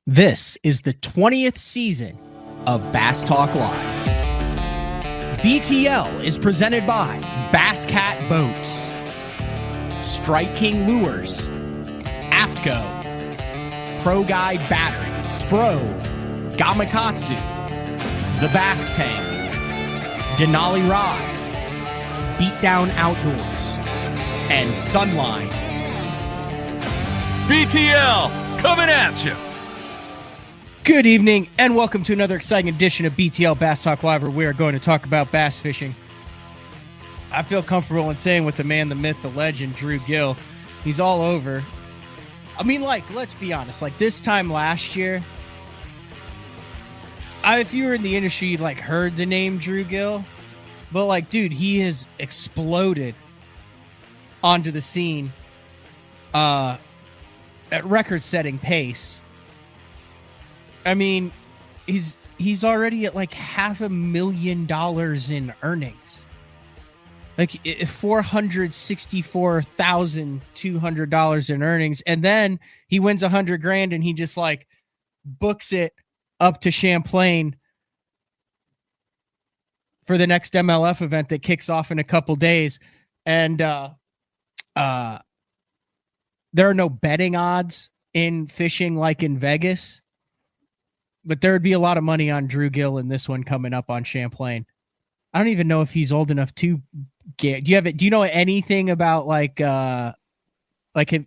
This is the 20th season of Bass Talk Live. BTL is presented by Bass Cat Boats, Strike King Lures, Aftco, Pro Guide Batteries, Spro, Gamakatsu, The Bass Tank, Denali Rods, Beatdown Outdoors, and Sunline. BTL coming at you. Good evening, and welcome to another exciting edition of BTL Bass Talk Live, where we are going to talk about bass fishing. I feel comfortable in saying with the man, the myth, the legend, Drew Gill, he's all over. I mean, let's be honest, this time last year, if you were in the industry, you'd heard the name Drew Gill, but dude, he has exploded onto the scene at record-setting pace. I mean, he's already at $500,000 in earnings, $464,200 in earnings, and then he wins $100,000 and he just books it up to Champlain for the next MLF event that kicks off in a couple days, and there are no betting odds in fishing like in Vegas. But there would be a lot of money on Drew Gill in this one coming up on Champlain. I don't even know if he's old enough to get. Do you know anything about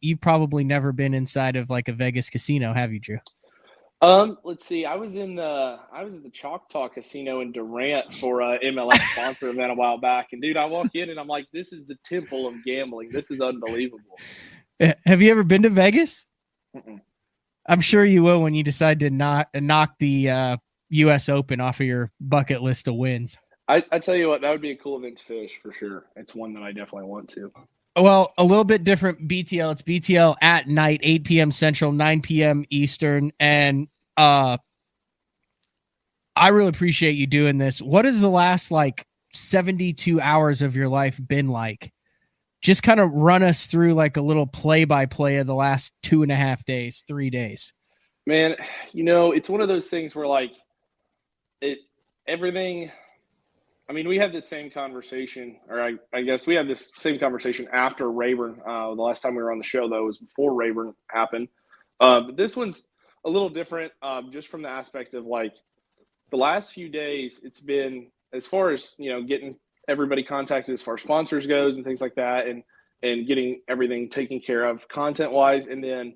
you've probably never been inside of a Vegas casino, have you, Drew? Let's see. I was at the Choctaw Casino in Durant for a MLS sponsor event a while back, and dude, I walk in and I'm like, this is the temple of gambling. This is unbelievable. Have you ever been to Vegas? Mm-mm. I'm sure you will when you decide to knock the U.S. Open off of your bucket list of wins. I tell you what, that would be a cool event to fish for sure. It's one that I definitely want to. Well, a little bit different BTL. It's BTL at night, 8 p.m. Central, 9 p.m. Eastern. And I really appreciate you doing this. What has the last 72 hours of your life been like? Just kind of run us through a little play-by-play of the last 2.5 days, 3 days. Man, it's one of those things where everything. I mean, we had this same conversation, or I guess we had this same conversation after Rayburn. The last time we were on the show, though, was before Rayburn happened. But this one's a little different, just from the aspect of the last few days. It's been, as far as getting everybody contacted as far as sponsors goes and things like that, and getting everything taken care of content wise, and then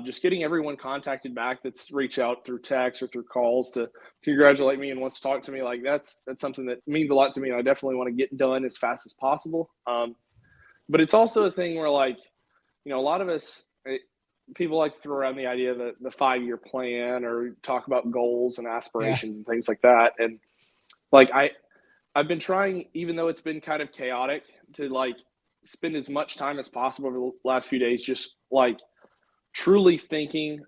just getting everyone contacted back that's reached out through text or through calls to congratulate me and wants to talk to me. That's something that means a lot to me, and I definitely want to get done as fast as possible. But it's also a thing where a lot of us, people like to throw around the idea that the 5-year plan, or talk about goals and aspirations and things like that. And I've been trying, even though it's been kind of chaotic, to spend as much time as possible over the last few days, just truly thinking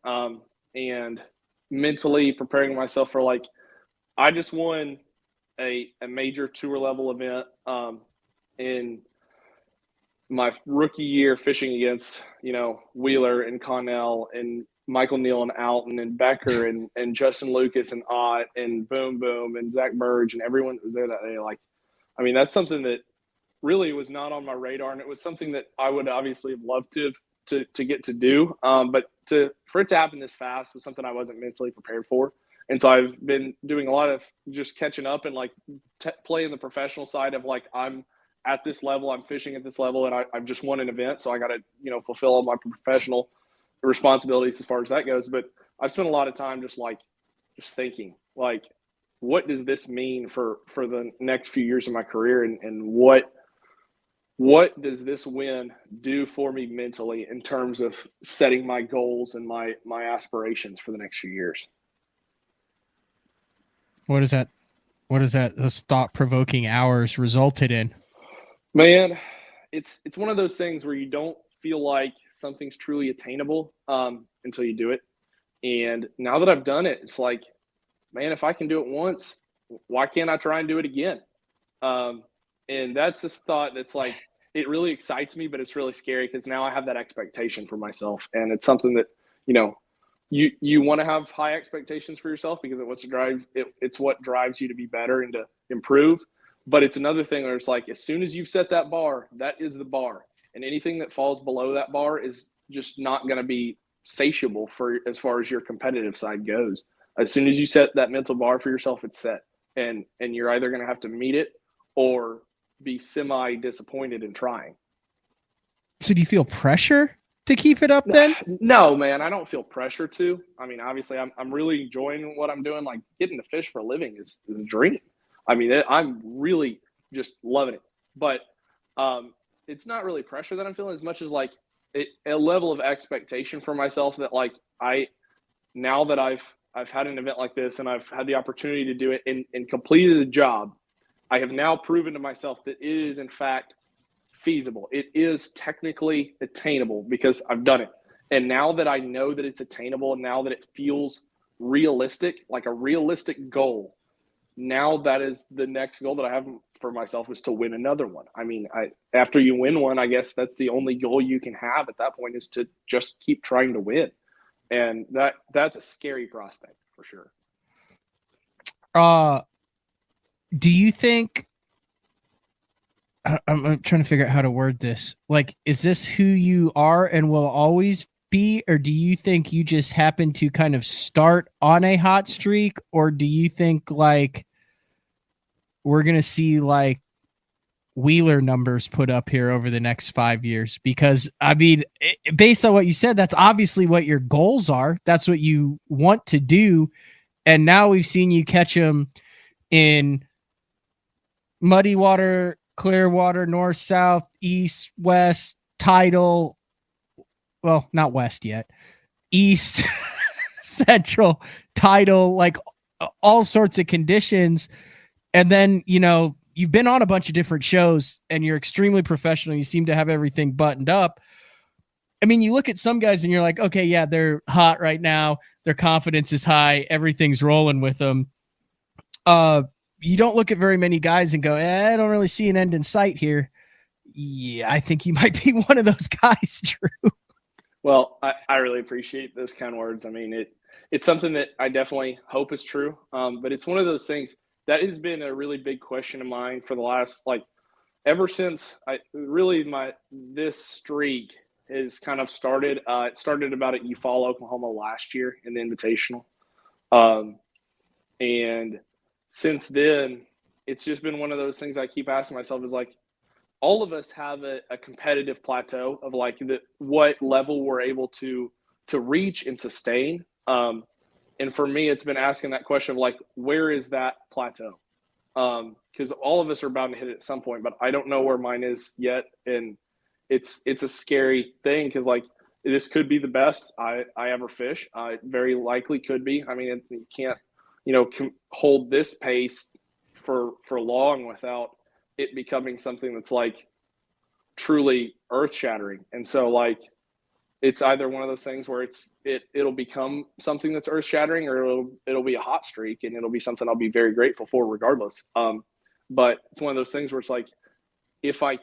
and mentally preparing myself for I just won a major tour level event in my rookie year, fishing against Wheeler and Connell and Michael Neal and Alton and Becker and Justin Lucas and Ott and Boom Boom and Zach Burge and everyone that was there that day. I mean, that's something that really was not on my radar, and it was something that I would obviously have loved to get to do. But for it to happen this fast was something I wasn't mentally prepared for. And so I've been doing a lot of just catching up and playing the professional side of I'm at this level, I'm fishing at this level, and I've just won an event, so I got to fulfill all my professional responsibilities as far as that goes. But I've spent a lot of time just thinking what does this mean for the next few years of my career, and what does this win do for me mentally in terms of setting my goals and my aspirations for the next few years. What is that those thought-provoking hours resulted in? Man, it's one of those things where you don't feel like something's truly attainable until you do it. And now that I've done it, it's man, if I can do it once, why can't I try and do it again? And that's this thought that's it really excites me, but it's really scary because now I have that expectation for myself. And it's something that, you want to have high expectations for yourself because it's what drives you to be better and to improve. But it's another thing where it's like, as soon as you've set that bar, that is the bar, and anything that falls below that bar is just not going to be satiable for as far as your competitive side goes. As soon as you set that mental bar for yourself, it's set, and you're either going to have to meet it or be semi disappointed in trying. So do you feel pressure to keep it up then? No, man, I don't feel pressure to. I mean, obviously, I'm really enjoying what I'm doing. Like, getting to fish for a living is a dream. I mean, I'm really just loving it. But it's not really pressure that I'm feeling as much as like a level of expectation for myself that like now that I've had an event like this and I've had the opportunity to do it and completed a job, I have now proven to myself that it is in fact feasible. It is technically attainable because I've done it. And now that I know that it's attainable, and now that it feels realistic, like a realistic goal, now that is the next goal that I have for myself, is to win another one. I mean, after you win one, I guess that's the only goal you can have at that point, is to just keep trying to win. And that's a scary prospect for sure. Do you think, I'm trying to figure out how to word this. Like, is this who you are and will always be, or do you think you just happen to kind of start on a hot streak, or do you think like we're going to see like Wheeler numbers put up here over the next 5 years? Because I mean, based on what you said, that's obviously what your goals are. That's what you want to do. And now we've seen you catch them in muddy water, clear water, north, south, east, west, tidal. Well, not west yet. East, central, tidal, like all sorts of conditions. And then, you know, you've been on a bunch of different shows and you're extremely professional. You seem to have everything buttoned up. I mean, you look at some guys and you're like, okay, yeah, they're hot right now. Their confidence is high. Everything's rolling with them. You don't look at very many guys and go, I don't really see an end in sight here. Yeah, I think you might be one of those guys, Drew. Well, I really appreciate those kind words. I mean, it's something that I definitely hope is true. But it's one of those things that has been a really big question of mine for the last, like, ever since this streak has kind of started. It started about at Eufaula, Oklahoma last year in the Invitational. And since then, it's just been one of those things I keep asking myself, is like, all of us have a competitive plateau of like what level we're able to reach and sustain. And for me, it's been asking that question of like, where is that plateau? Because all of us are bound to hit it at some point, but I don't know where mine is yet. And it's a scary thing, because like, this could be the best I ever fish. It very likely could be. I mean, you can't, hold this pace for long without it becoming something that's like truly earth shattering. And so like, it's either one of those things where it'll become something that's earth shattering, or it'll be a hot streak, and it'll be something I'll be very grateful for regardless. But it's one of those things where it's like, if I,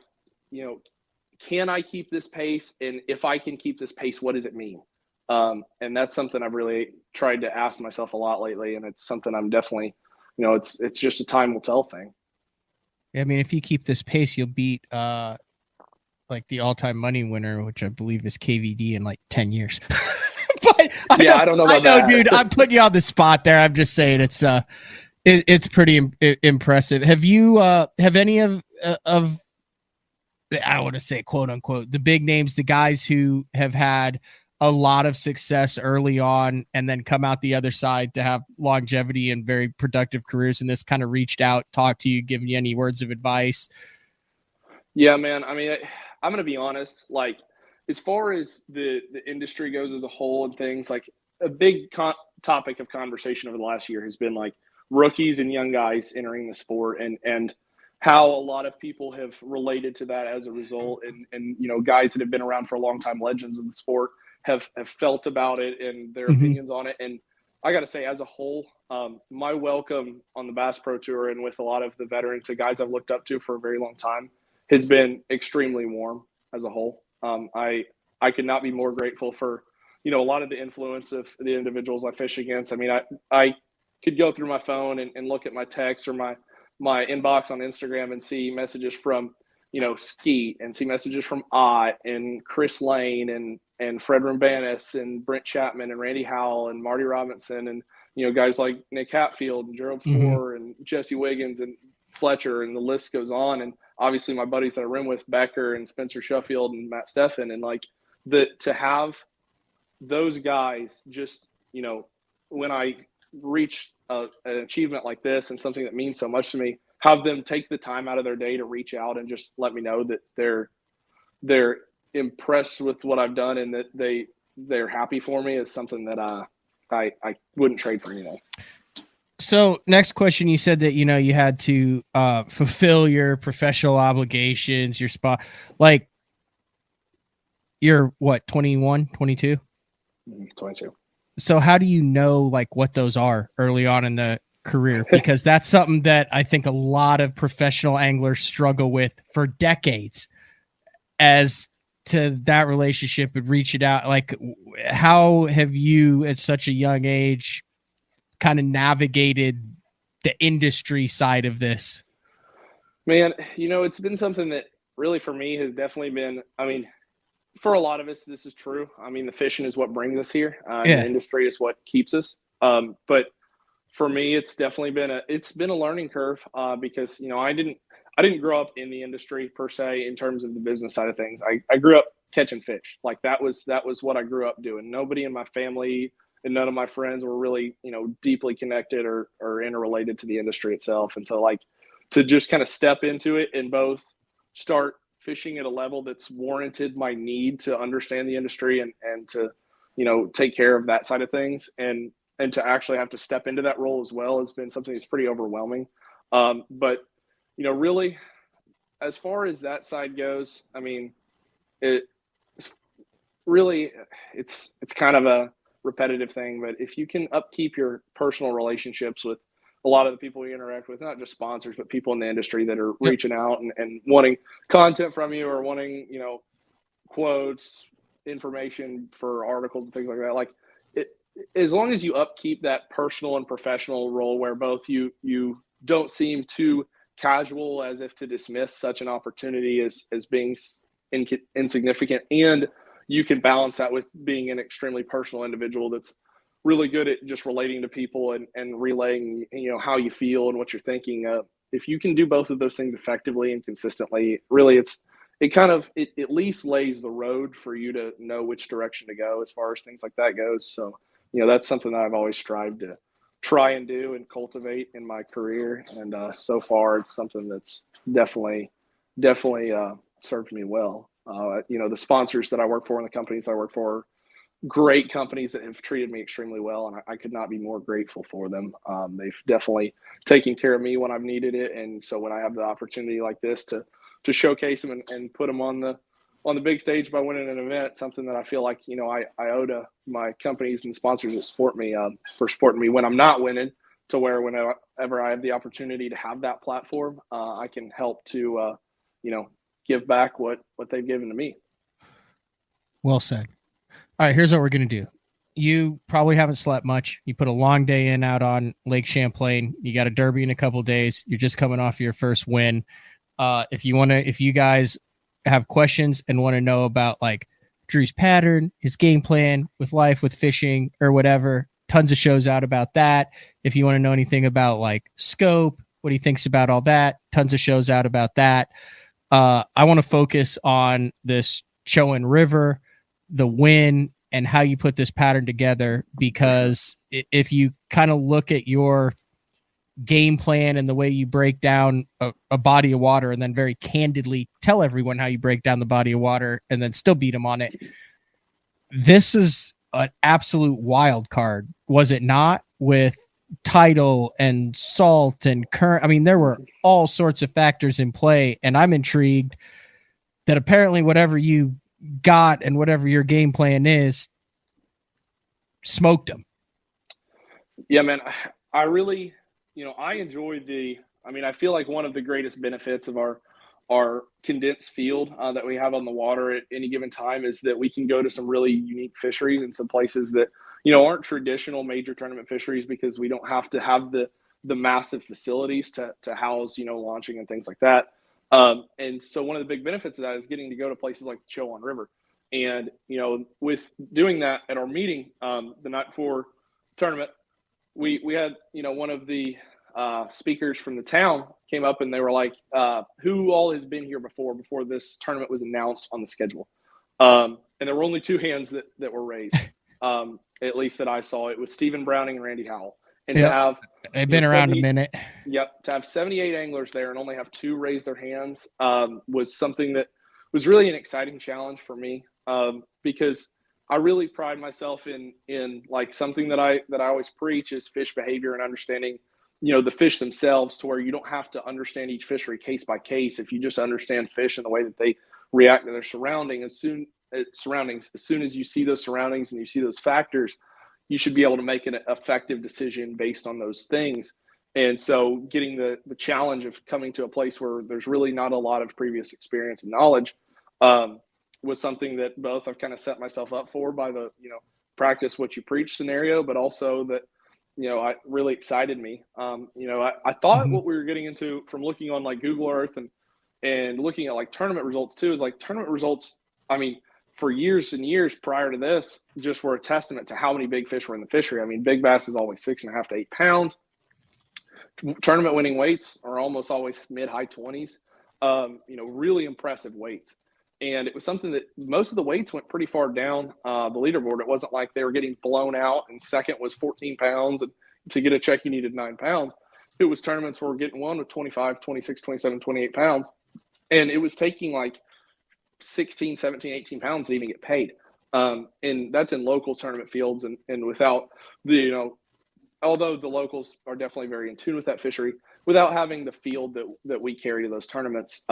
can I keep this pace? And if I can keep this pace, what does it mean? And that's something I've really tried to ask myself a lot lately. And it's something I'm definitely, it's just a time will tell thing. I mean, if you keep this pace, you'll beat like the all-time money winner, which I believe is KVD, in like 10 years. But I don't know about that, dude. I'm putting you on the spot there. I'm just saying it's pretty impressive. Have you have any of I want to say, quote unquote, the big names, the guys who have had a lot of success early on and then come out the other side to have longevity and very productive careers, and this kind of reached out, talked to you, given you any words of advice? Yeah, man. I mean, I'm going to be honest, like, as far as the industry goes as a whole and things, like, a big topic of conversation over the last year has been like rookies and young guys entering the sport, and how a lot of people have related to that as a result. And guys that have been around for a long time, legends of the sport, have felt about it and their opinions on it. And I got to say, as a whole, my welcome on the Bass Pro Tour and with a lot of the veterans, the guys I've looked up to for a very long time, has been extremely warm as a whole. I could not be more grateful for a lot of the influence of the individuals I fish against. I mean, I could go through my phone and look at my texts or my inbox on Instagram and see messages from, Skeet, and see messages from Ott and Chris Lane and Fred Rambanis and Brent Chapman and Randy Howell and Marty Robinson and, guys like Nick Hatfield and Gerald Spoor and Jesse Wiggins and Fletcher, and the list goes on. And obviously my buddies that I ran with, Becker and Spencer Sheffield and Matt Steffen, and like to have those guys just, when I reach an achievement like this and something that means so much to me, have them take the time out of their day to reach out and just let me know that they're impressed with what I've done and that they're happy for me is something that I wouldn't trade for anything. So next question, you said that, you had to fulfill your professional obligations, your spot, like you're what, 21, 22? 22. So how do you know like what those are early on in the career? Because that's something that I think a lot of professional anglers struggle with for decades, as to that relationship and reach it out. Like, how have you at such a young age kind of navigated the industry side of this? Man, it's been something that really for me has definitely been, I mean, for a lot of us, this is true. I mean, the fishing is what brings us here. And the industry is what keeps us. But for me, it's definitely been a learning curve because, I didn't grow up in the industry per se in terms of the business side of things. I grew up catching fish. Like that was what I grew up doing. Nobody in my family and none of my friends were really, deeply connected or interrelated to the industry itself. And so like to just kind of step into it and both start fishing at a level that's warranted my need to understand the industry and to, take care of that side of things and to actually have to step into that role as well has been something that's pretty overwhelming. But, really, as far as that side goes, I mean, it's kind of a repetitive thing, but if you can upkeep your personal relationships with a lot of the people you interact with, not just sponsors, but people in the industry that are reaching out and wanting content from you or wanting, quotes, information for articles and things like that. Like as long as you upkeep that personal and professional role where both you don't seem too casual as if to dismiss such an opportunity as being insignificant, and you can balance that with being an extremely personal individual that's really good at just relating to people and relaying, how you feel and what you're thinking. If you can do both of those things effectively and consistently, really it at least lays the road for you to know which direction to go as far as things like that goes. So, that's something that I've always strived to try and do and cultivate in my career. And so far it's something that's definitely served me well. The sponsors that I work for and the companies I work for, great companies that have treated me extremely well, and I could not be more grateful for them. They've definitely taken care of me when I've needed it, and so when I have the opportunity like this to showcase them and put them on the big stage by winning an event, something that I feel like I owe to my companies and sponsors that support me for supporting me when I'm not winning, to where whenever I have the opportunity to have that platform, I can help to give back what they've given to me. Well said. All right, here's what we're going to do. You probably haven't slept much. You put a long day in out on Lake Champlain. You got a derby in a couple of days. You're just coming off your first win. If you guys have questions and want to know about like Drew's pattern, his game plan with life, with fishing or whatever, tons of shows out about that. If you want to know anything about like scope, what he thinks about all that, tons of shows out about that. I want to focus on this Chowan River, the win, and how you put this pattern together, because if you kind of look at your game plan and the way you break down a body of water and then very candidly tell everyone how you break down the body of water and then still beat them on it, this is an absolute wild card, was it not? With tidal and salt and current. I mean, there were all sorts of factors in play, and I'm intrigued that apparently whatever you got and whatever your game plan is, smoked them. Yeah, man, I really, I enjoyed I feel like one of the greatest benefits of our our condensed field that we have on the water at any given time is that we can go to some really unique fisheries and some places that, aren't traditional major tournament fisheries, because we don't have to have the massive facilities to house, launching and things like that. And so one of the big benefits of that is getting to go to places like the Chowan River. And, with doing that at our meeting the night before tournament, we had, one of the speakers from the town came up and they were like, who all has been here before this tournament was announced on the schedule? And there were only 2 hands that were raised, at least that I saw. It was Stephen Browning and Randy Howell. And to have, they've been around a minute. Yep. To have 78 anglers there and only have 2 raise their hands was something that was really an exciting challenge for me, because I really pride myself in like something that I always preach is fish behavior and understanding, the fish themselves, to where you don't have to understand each fishery case by case. If you just understand fish and the way that they react to their surroundings, as soon as you see those surroundings and you see those factors, you should be able to make an effective decision based on those things. And so getting the challenge of coming to a place where there's really not a lot of previous experience and knowledge was something that both I've kind of set myself up for by the, practice what you preach scenario, but also that, I really excited me. I thought what we were getting into from looking on like Google Earth and looking at like tournament results too, is like tournament results, I mean, for years and years prior to this, just were a testament to how many big fish were in the fishery. I mean, big bass is always 6.5 to 8 pounds. Tournament winning weights are almost always mid-high 20s. Really impressive weights. And it was something that most of the weights went pretty far down the leaderboard. It wasn't like they were getting blown out and second was 14 pounds. And to get a check, you needed 9 pounds. It was tournaments where we're getting one with 25, 26, 27, 28 pounds. And it was taking like 16, 17, 18 pounds to even get paid. And that's in local tournament fields and without the, although the locals are definitely very in tune with that fishery, without having the field that we carry to those tournaments,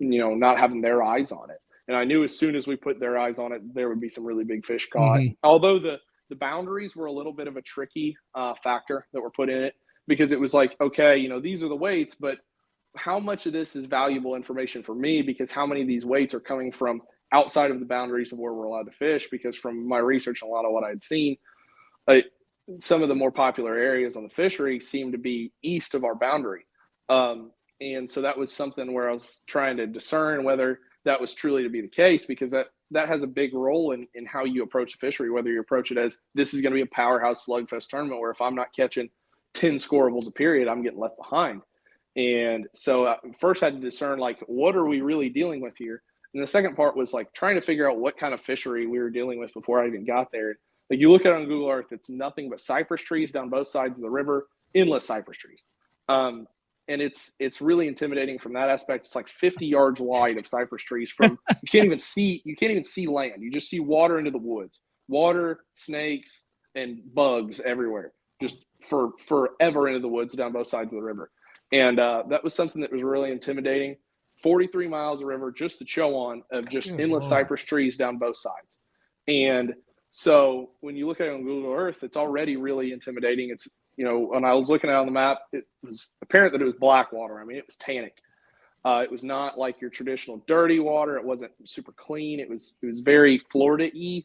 not having their eyes on it. And I knew as soon as we put their eyes on it, there would be some really big fish caught. Although the boundaries were a little bit of a tricky factor that were put in it, because it was like, okay, these are the weights, but how much of this is valuable information for me? Because how many of these weights are coming from outside of the boundaries of where we're allowed to fish? Because from my research and a lot of what I had seen, some of the more popular areas on the fishery seem to be east of our boundary. And so that was something where I was trying to discern whether that was truly to be the case, because that has a big role in how you approach the fishery, whether you approach it as this is going to be a powerhouse slugfest tournament where if I'm not catching 10 scorables a period, I'm getting left behind. And so first I had to discern, like, what are we really dealing with here? And the second part was like trying to figure out what kind of fishery we were dealing with before I even got there. Like, you look at it on Google Earth, it's nothing but cypress trees down both sides of the river, endless cypress trees. And it's really intimidating from that aspect. It's like 50 yards wide of cypress trees from you can't even see land. You just see water into the woods, water, snakes, and bugs everywhere, just for forever into the woods down both sides of the river. And that was something that was really intimidating. 43 miles of river, just the Chowan, of just endless cypress trees down both sides. And so when you look at it on Google Earth, it's already really intimidating. It's, when I was looking at it on the map, it was apparent that it was black water. I mean, it was tannic. It was not like your traditional dirty water. It wasn't super clean. It was very Florida-y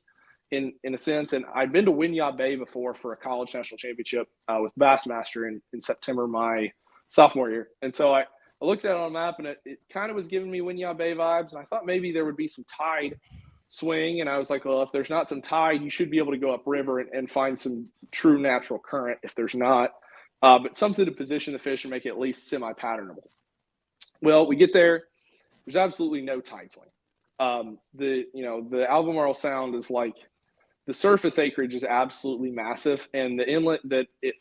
in a sense. And I'd been to Winyah Bay before for a college national championship with Bassmaster in September, my sophomore year. And so I looked at it on the map, and it kind of was giving me Winyah Bay vibes. And I thought maybe there would be some tide swing. And I was like, well, if there's not some tide, you should be able to go upriver and find some true natural current if there's not. But something to position the fish and make it at least semi-patternable. Well, we get there. There's absolutely no tide swing. The Albemarle Sound is like, the surface acreage is absolutely massive, and the inlet that it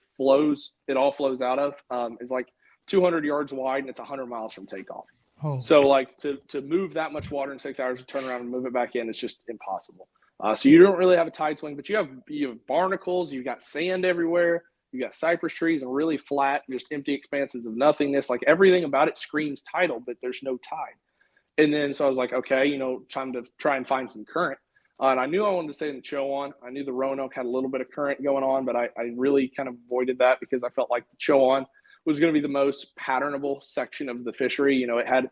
all flows out of is like 200 yards wide, and it's 100 miles from takeoff. Oh. So like to move that much water in 6 hours, to turn around and move it back in, it's just impossible. So you don't really have a tide swing, but you have barnacles, you've got sand everywhere, you got cypress trees and really flat, just empty expanses of nothingness. Like, everything about it screams tidal, but there's no tide. And then so I was like, okay, time to try and find some current. And I knew I wanted to stay in the Chowan. I knew the Roanoke had a little bit of current going on, but I really kind of avoided that because I felt like the Chowan was going to be the most patternable section of the fishery. It had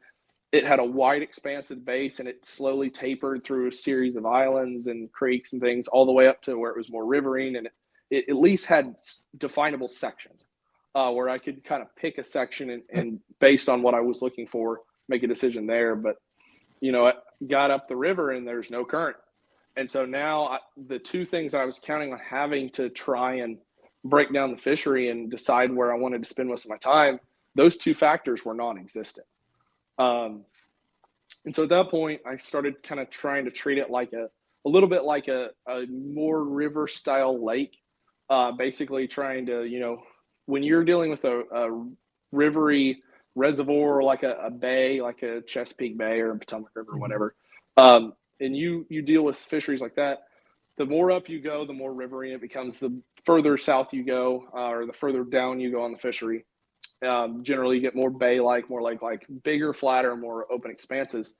it had a wide, expansive base, and it slowly tapered through a series of islands and creeks and things all the way up to where it was more riverine, and it at least had definable sections where I could kind of pick a section and based on what I was looking for, make a decision there. But, I got up the river and there's no current. And so now the two things I was counting on having to try and break down the fishery and decide where I wanted to spend most of my time, those two factors were non-existent. And so at that point, I started kind of trying to treat it like a little bit like a more river style lake, basically trying to, when you're dealing with a rivery reservoir, like a bay, like a Chesapeake Bay or a Potomac River or whatever, and you deal with fisheries like that, the more up you go, the more rivery it becomes. The further south you go, or the further down you go on the fishery, generally you get more bay-like, more lake-like, bigger, flatter, more open expanses.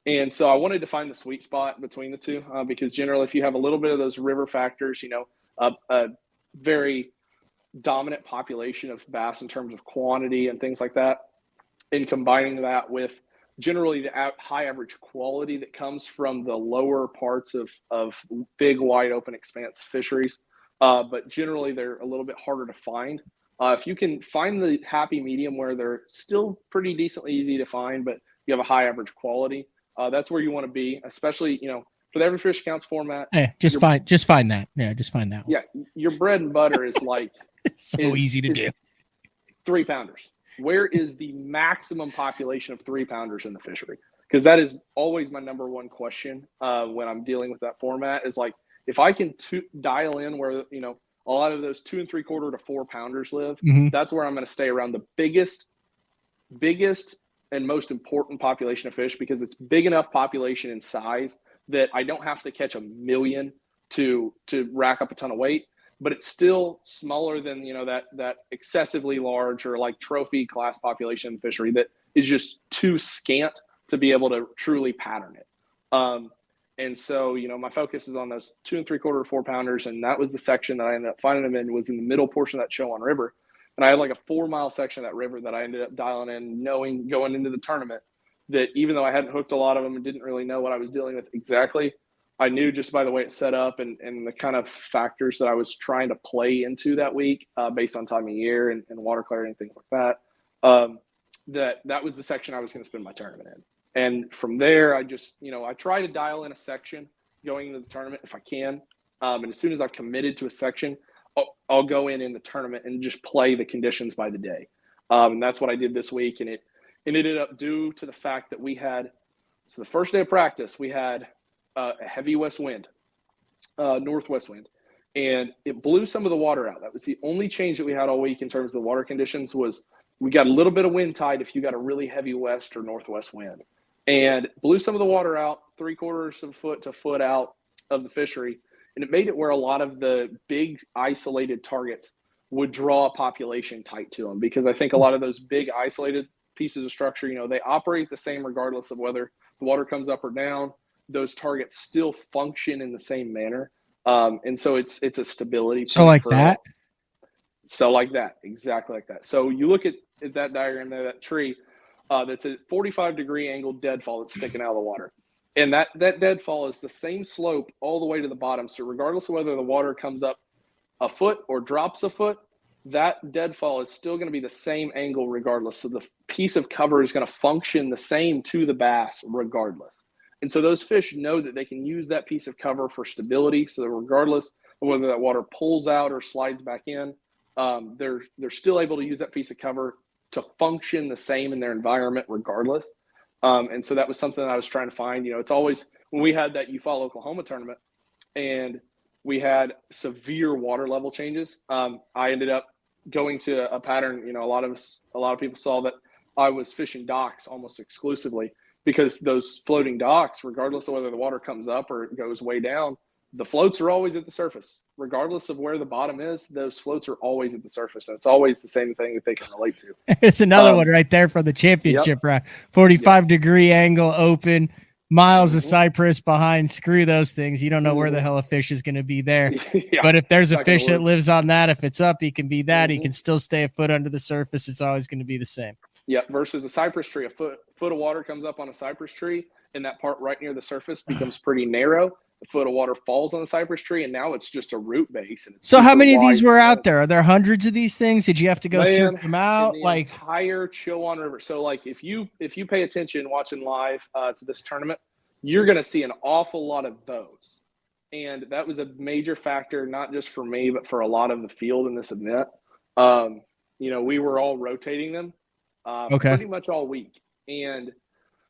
And so I wanted to find the sweet spot between the two, because generally if you have a little bit of those river factors, a very dominant population of bass in terms of quantity and things like that, and combining that with generally the high average quality that comes from the lower parts of big, wide open expanse fisheries. But generally they're a little bit harder to find. If you can find the happy medium where they're still pretty decently easy to find, but you have a high average quality, that's where you want to be, especially, for the Every Fish Counts format. Hey, just find that. Yeah, just find that one. Yeah, your bread and butter is like it's so easy to do. 3-pounders. Where is the maximum population of 3-pounders in the fishery? Because that is always my number one question when I'm dealing with that format. Is like, if I can dial in where a lot of those 2 3/4 to 4-pounders live, that's where I'm going to stay around the biggest and most important population of fish, because it's big enough population and size that I don't have to catch 1 million to rack up a ton of weight, but it's still smaller than that excessively large or like trophy class population in the fishery that is just too scant to be able to truly pattern it. And so, my focus is on those 2 3/4 to 4-pounders, and that was the section that I ended up finding them in, was in the middle portion of that Chowan River. And I had like a 4-mile section of that river that I ended up dialing in, knowing going into the tournament that even though I hadn't hooked a lot of them and didn't really know what I was dealing with exactly, I knew just by the way it's set up and the kind of factors that I was trying to play into that week, based on time of year and water clarity and things like that, that was the section I was going to spend my tournament in. And from there, I just, I try to dial in a section going into the tournament if I can. And as soon as I've committed to a section, I'll go in the tournament and just play the conditions by the day. And that's what I did this week. And it ended up due to the fact that we had, so the first day of practice, we had a heavy west wind, northwest wind, and it blew some of the water out. That was the only change that we had all week in terms of the water conditions. Was we got a little bit of wind tide if you got a really heavy west or northwest wind, and blew some of the water out 3/4 of a foot to foot out of the fishery. And it made it where a lot of the big isolated targets would draw a population tight to them, because I think a lot of those big isolated pieces of structure, they operate the same regardless of whether the water comes up or down. Those targets still function in the same manner. And so it's a stability. So like that? So like that, exactly like that. So you look at that diagram there, that tree, that's a 45-degree angle deadfall that's sticking out of the water. And that deadfall is the same slope all the way to the bottom. So regardless of whether the water comes up a foot or drops a foot, that deadfall is still going to be the same angle regardless. So the piece of cover is going to function the same to the bass regardless. And so those fish know that they can use that piece of cover for stability. So that regardless of whether that water pulls out or slides back in, they're still able to use that piece of cover to function the same in their environment regardless. And so that was something that I was trying to find. It's always, when we had that UFAL Oklahoma tournament and we had severe water level changes, I ended up going to a pattern. A lot of people saw that I was fishing docks almost exclusively, because those floating docks, regardless of whether the water comes up or it goes way down, the floats are always at the surface. Regardless of where the bottom is, those floats are always at the surface. And it's always the same thing that they can relate to. It's another one right there for the championship, right? 45-degree angle open, miles of cypress behind. Screw those things. You don't know where the hell a fish is going to be there. But if there's a fish that lives on that, if it's up, he can be that. He can still stay a foot under the surface. It's always going to be the same. Yeah, versus a cypress tree, a foot of water comes up on a cypress tree, and that part right near the surface becomes pretty narrow. A foot of water falls on the cypress tree, and now it's just a root base. And it's So how super many of these wide were and out low. there? Are there hundreds of these things? Did you have to go search Man, them in out? the Like, entire Chowan River. So, like, if you pay attention watching live to this tournament, you're going to see an awful lot of those. And that was a major factor, not just for me, but for a lot of the field in this event. You know, we were all rotating them okay. pretty much all week. And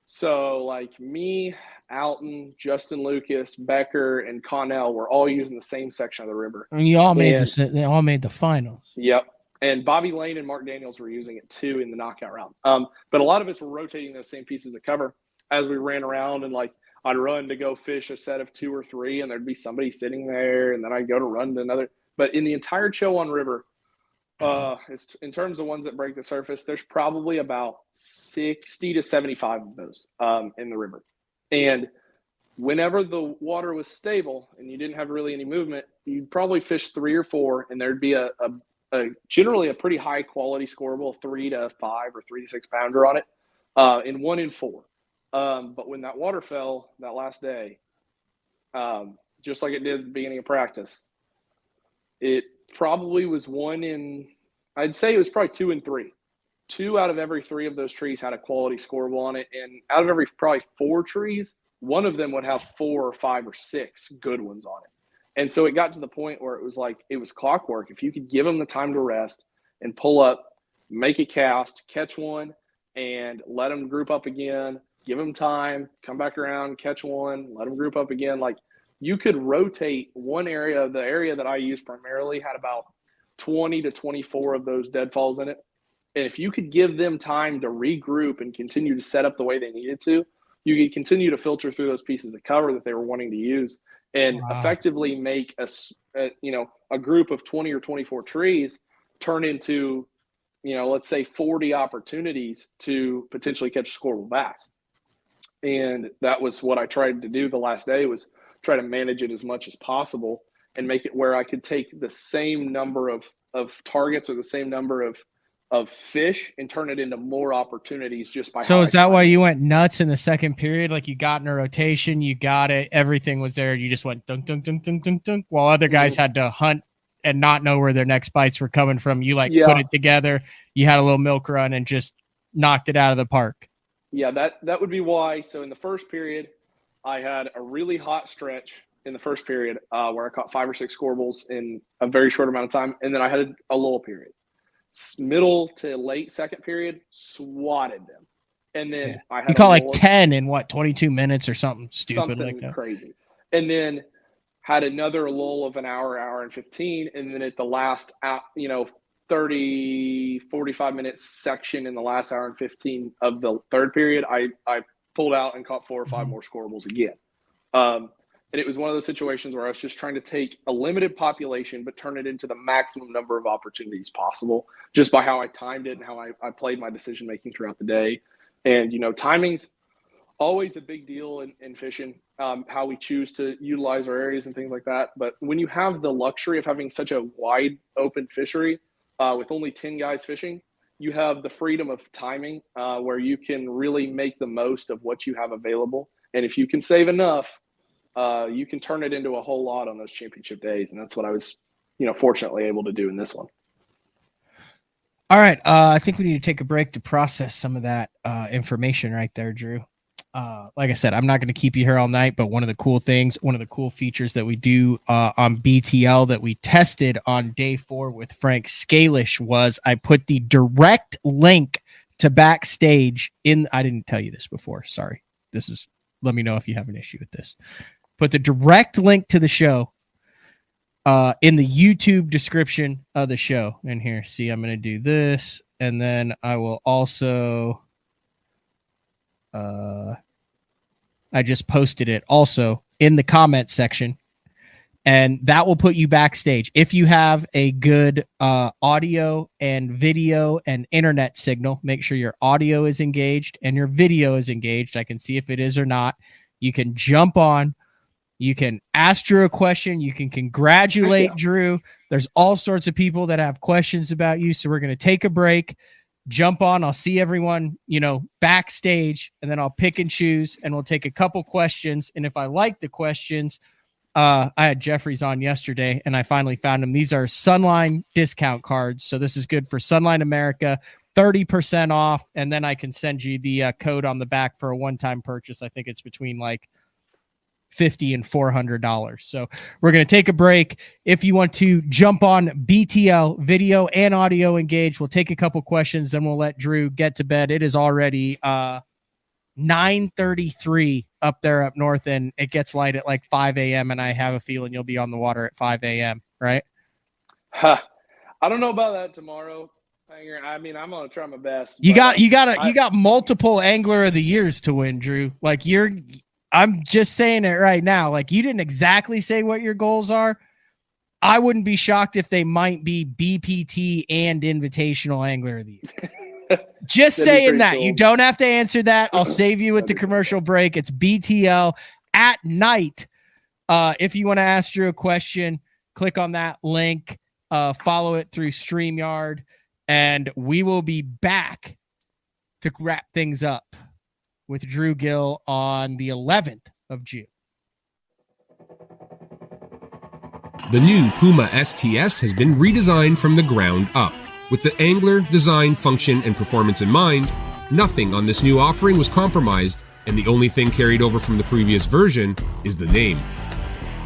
so, like, me, Alton, Justin Lucas, Becker, and Connell were all using the same section of the river. And you all made And they all made the finals. Yep. And Bobby Lane and Mark Daniels were using it too in the knockout round. But a lot of us were rotating those same pieces of cover as we ran around, and like I'd run to go fish a set of 2 or 3, and there'd be somebody sitting there, and then I'd go to run to another. But in the entire Chowan River, in terms of ones that break the surface, there's probably about 60 to 75 of those in the river. And whenever the water was stable and you didn't have really any movement, you'd probably fish 3 or 4, and there'd be a generally a pretty high quality scoreable 3 to 5 or 3 to 6 pounder on it, in 1 in 4. But when that water fell that last day, just like it did at the beginning of practice, it probably was I'd say it was probably 2 and 3. 2 out of every 3 of those trees had a quality scoreable on it. And out of every probably 4 trees, one of them would have 4 or 5 or 6 good ones on it. And so it got to the point where it was clockwork. If you could give them the time to rest and pull up, make a cast, catch one, and let them group up again, give them time, come back around, catch one, let them group up again. Like, you could rotate one area. The area that I used primarily had about 20 to 24 of those deadfalls in it. And if you could give them time to regroup and continue to set up the way they needed to, you could continue to filter through those pieces of cover that they were wanting to use and effectively make a group of 20 or 24 trees turn into, let's say 40 opportunities to potentially catch a scoreable bass. And that was what I tried to do the last day, was try to manage it as much as possible and make it where I could take the same number of targets or the same number of fish and turn it into more opportunities just by. So is that why you went nuts in the second period? Like, you got in a rotation, you got it, everything was there. You just went dunk, dunk, dunk, dunk, dunk, dunk, while other guys had to hunt and not know where their next bites were coming from. You put it together. You had a little milk run and just knocked it out of the park. Yeah, that would be why. So in the first period, I had a really hot stretch in the first period where I caught 5 or 6 scoreables in a very short amount of time. And then I had a lull period. Middle to late second period, swatted them. And then I had you caught like 10 in 22 minutes or something stupid like that. Crazy. And then had another lull of an hour and 15. And then at the last, 30, 45 minute section in the last hour and 15 of the third period, I pulled out and caught 4 or 5 more scoreables again. And it was one of those situations where I was just trying to take a limited population, but turn it into the maximum number of opportunities possible, just by how I timed it and how I played my decision-making throughout the day. And, timing's always a big deal in fishing, how we choose to utilize our areas and things like that. But when you have the luxury of having such a wide open fishery with only 10 guys fishing, you have the freedom of timing where you can really make the most of what you have available. And if you can save enough, you can turn it into a whole lot on those championship days. And that's what I was, fortunately able to do in this one. All right. I think we need to take a break to process some of that information right there, Drew. Like I said, I'm not going to keep you here all night, but one of the cool features that we do on BTL that we tested on day 4 with Frank Scalish was I put the direct link to backstage I didn't tell you this before. Sorry. Let me know if you have an issue with this. Put the direct link to the show in the YouTube description of the show. And here, see, I'm going to do this. And then I will also, I just posted it also in the comment section. And that will put you backstage. If you have a good audio and video and internet signal, make sure your audio is engaged and your video is engaged. I can see if it is or not. You can jump on. You can ask Drew a question. You can congratulate Drew. There's all sorts of people that have questions about you. So we're going to take a break. jump on. I'll see everyone, backstage, and then I'll pick and choose, and we'll take a couple questions. And if I like the questions, I had Jeffries on yesterday, and I finally found him. These are Sunline discount cards. So this is good for Sunline America, 30% off. And then I can send you the code on the back for a one-time purchase. I think it's between like $50 and $400. So we're going to take a break. If you want to jump on BTL video and audio engage, we'll take a couple questions, then we'll let Drew get to bed. It is already 9:33 up there up north, and it gets light at like 5 a.m. And I have a feeling you'll be on the water at 5 a.m. Right? I don't know about that tomorrow. I mean, I'm gonna try my best. You got multiple Angler of the Years to win, Drew. Like I'm just saying it right now. Like, you didn't exactly say what your goals are. I wouldn't be shocked if they might be BPT and Invitational Angler of the Year. Just saying that. Cool. You don't have to answer that. I'll save you with the commercial break. It's BTL at night. If you want to ask Drew a question, click on that link. Follow it through StreamYard, and we will be back to wrap things up with Drew Gill on the 11th of June. The new Puma STS has been redesigned from the ground up. With the Angler design, function, and performance in mind, nothing on this new offering was compromised, and the only thing carried over from the previous version is the name.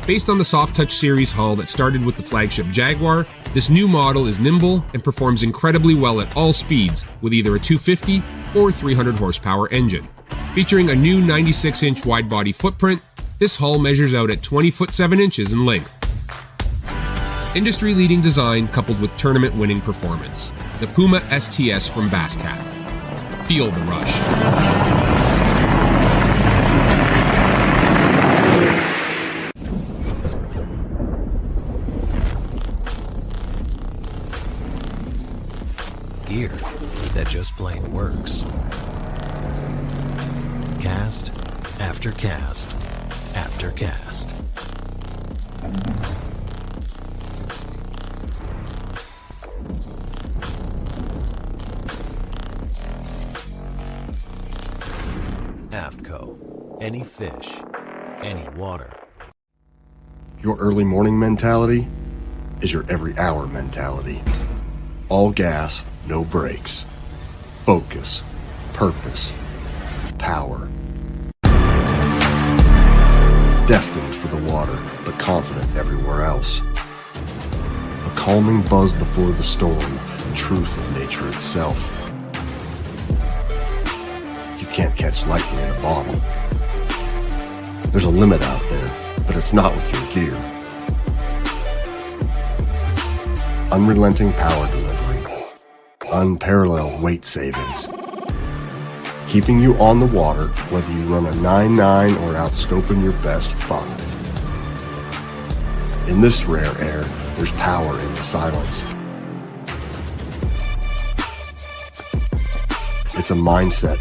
Based on the Soft Touch series hull that started with the flagship Jaguar, this new model is nimble and performs incredibly well at all speeds with either a 250 or 300 horsepower engine. Featuring a new 96-inch wide-body footprint, this hull measures out at 20 foot 7 inches in length. Industry-leading design coupled with tournament-winning performance. The Puma STS from Basscat. Feel the rush. Gear that just plain works. Cast after cast after cast. AFCO. Any fish, any water. Your early morning mentality is your every hour mentality. All gas, no brakes. Focus, purpose, power. Destined for the water, but confident everywhere else. A calming buzz before the storm, truth of nature itself. You can't catch lightning in a bottle. There's a limit out there, but it's not with your gear. Unrelenting power delivery. Unparalleled weight savings. Keeping you on the water, whether you run a 9.9 or outscoping your best 5. In this rare air, there's power in the silence. It's a mindset,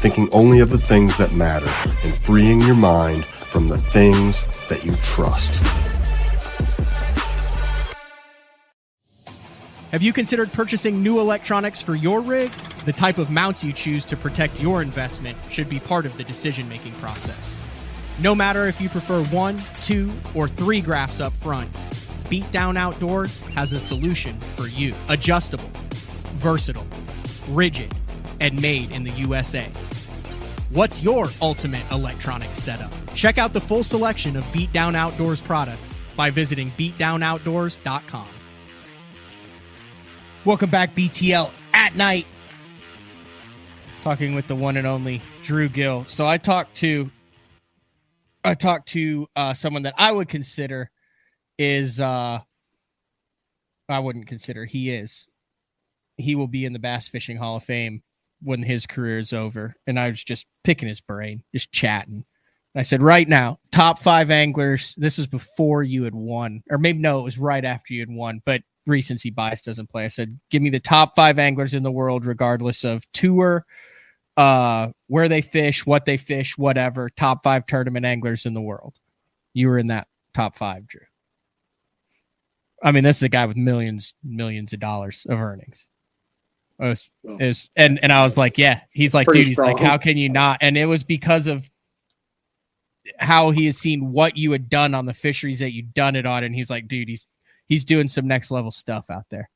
thinking only of the things that matter and freeing your mind from the things that you trust. Have you considered purchasing new electronics for your rig? The type of mounts you choose to protect your investment should be part of the decision-making process. No matter if you prefer 1, 2, or 3 graphs up front, Beatdown Outdoors has a solution for you. Adjustable, versatile, rigid, and made in the USA. What's your ultimate electronic setup? Check out the full selection of Beatdown Outdoors products by visiting beatdownoutdoors.com. Welcome back, BTL at night. Talking with the one and only Drew Gill. So I talked to someone that I would consider is I wouldn't consider he will be in the Bass Fishing Hall of Fame when his career is over. And I was just picking his brain, just chatting. I said, right now, top 5 anglers. This was before you had won, or maybe no, it was right after you had won, but recency bias doesn't play. I said, give me the top 5 anglers in the world, regardless of tour, where they fish, what they fish, whatever. Top 5 tournament anglers in the world. You were in that top 5, Drew. I mean, this is a guy with millions of dollars of earnings. And I was like, yeah. He's like, pretty dude, he's like, strong. how can you not? And it was because of how he has seen what you had done on the fisheries that you'd done it on. And he's like, dude, he's doing some next level stuff out there.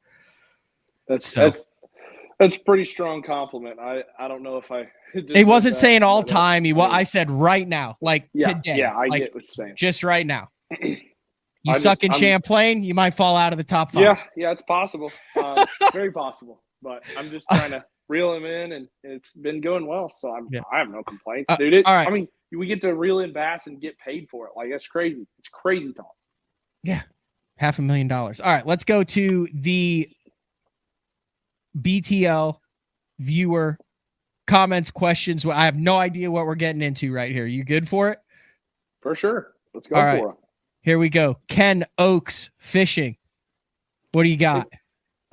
That's a pretty strong compliment. I don't know if I. He wasn't saying all but, time. I said right now, like today. Yeah, I like, get what you're saying. Just right now. You suck in Champlain, you might fall out of the top 5. Yeah, it's possible. Very possible. But I'm just trying to reel him in, and it's been going well. So I have no complaints, dude. All right. I mean, we get to reel in bass and get paid for it. Like, that's crazy. It's crazy talk. Yeah, $500,000. All right, let's go to the BTL viewer comments, questions. I have no idea what we're getting into right here. You good for it? For sure. Let's go for it. Here we go. Ken Oaks Fishing. What do you got?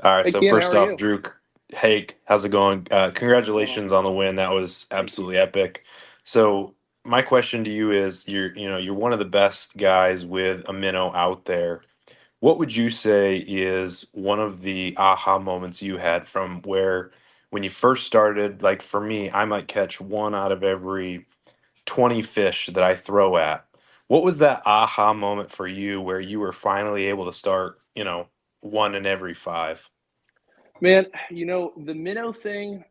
All right. Hey, So Ken, first how are off, you? Drew, hey, how's it going? Congratulations on the win. That was absolutely epic. So my question to you is, you're one of the best guys with a minnow out there. What would you say is one of the aha moments you had from where when you first started? Like for me, I might catch one out of every 20 fish that I throw at. What was that aha moment for you where you were finally able to start, one in every 5? Man, the minnow thing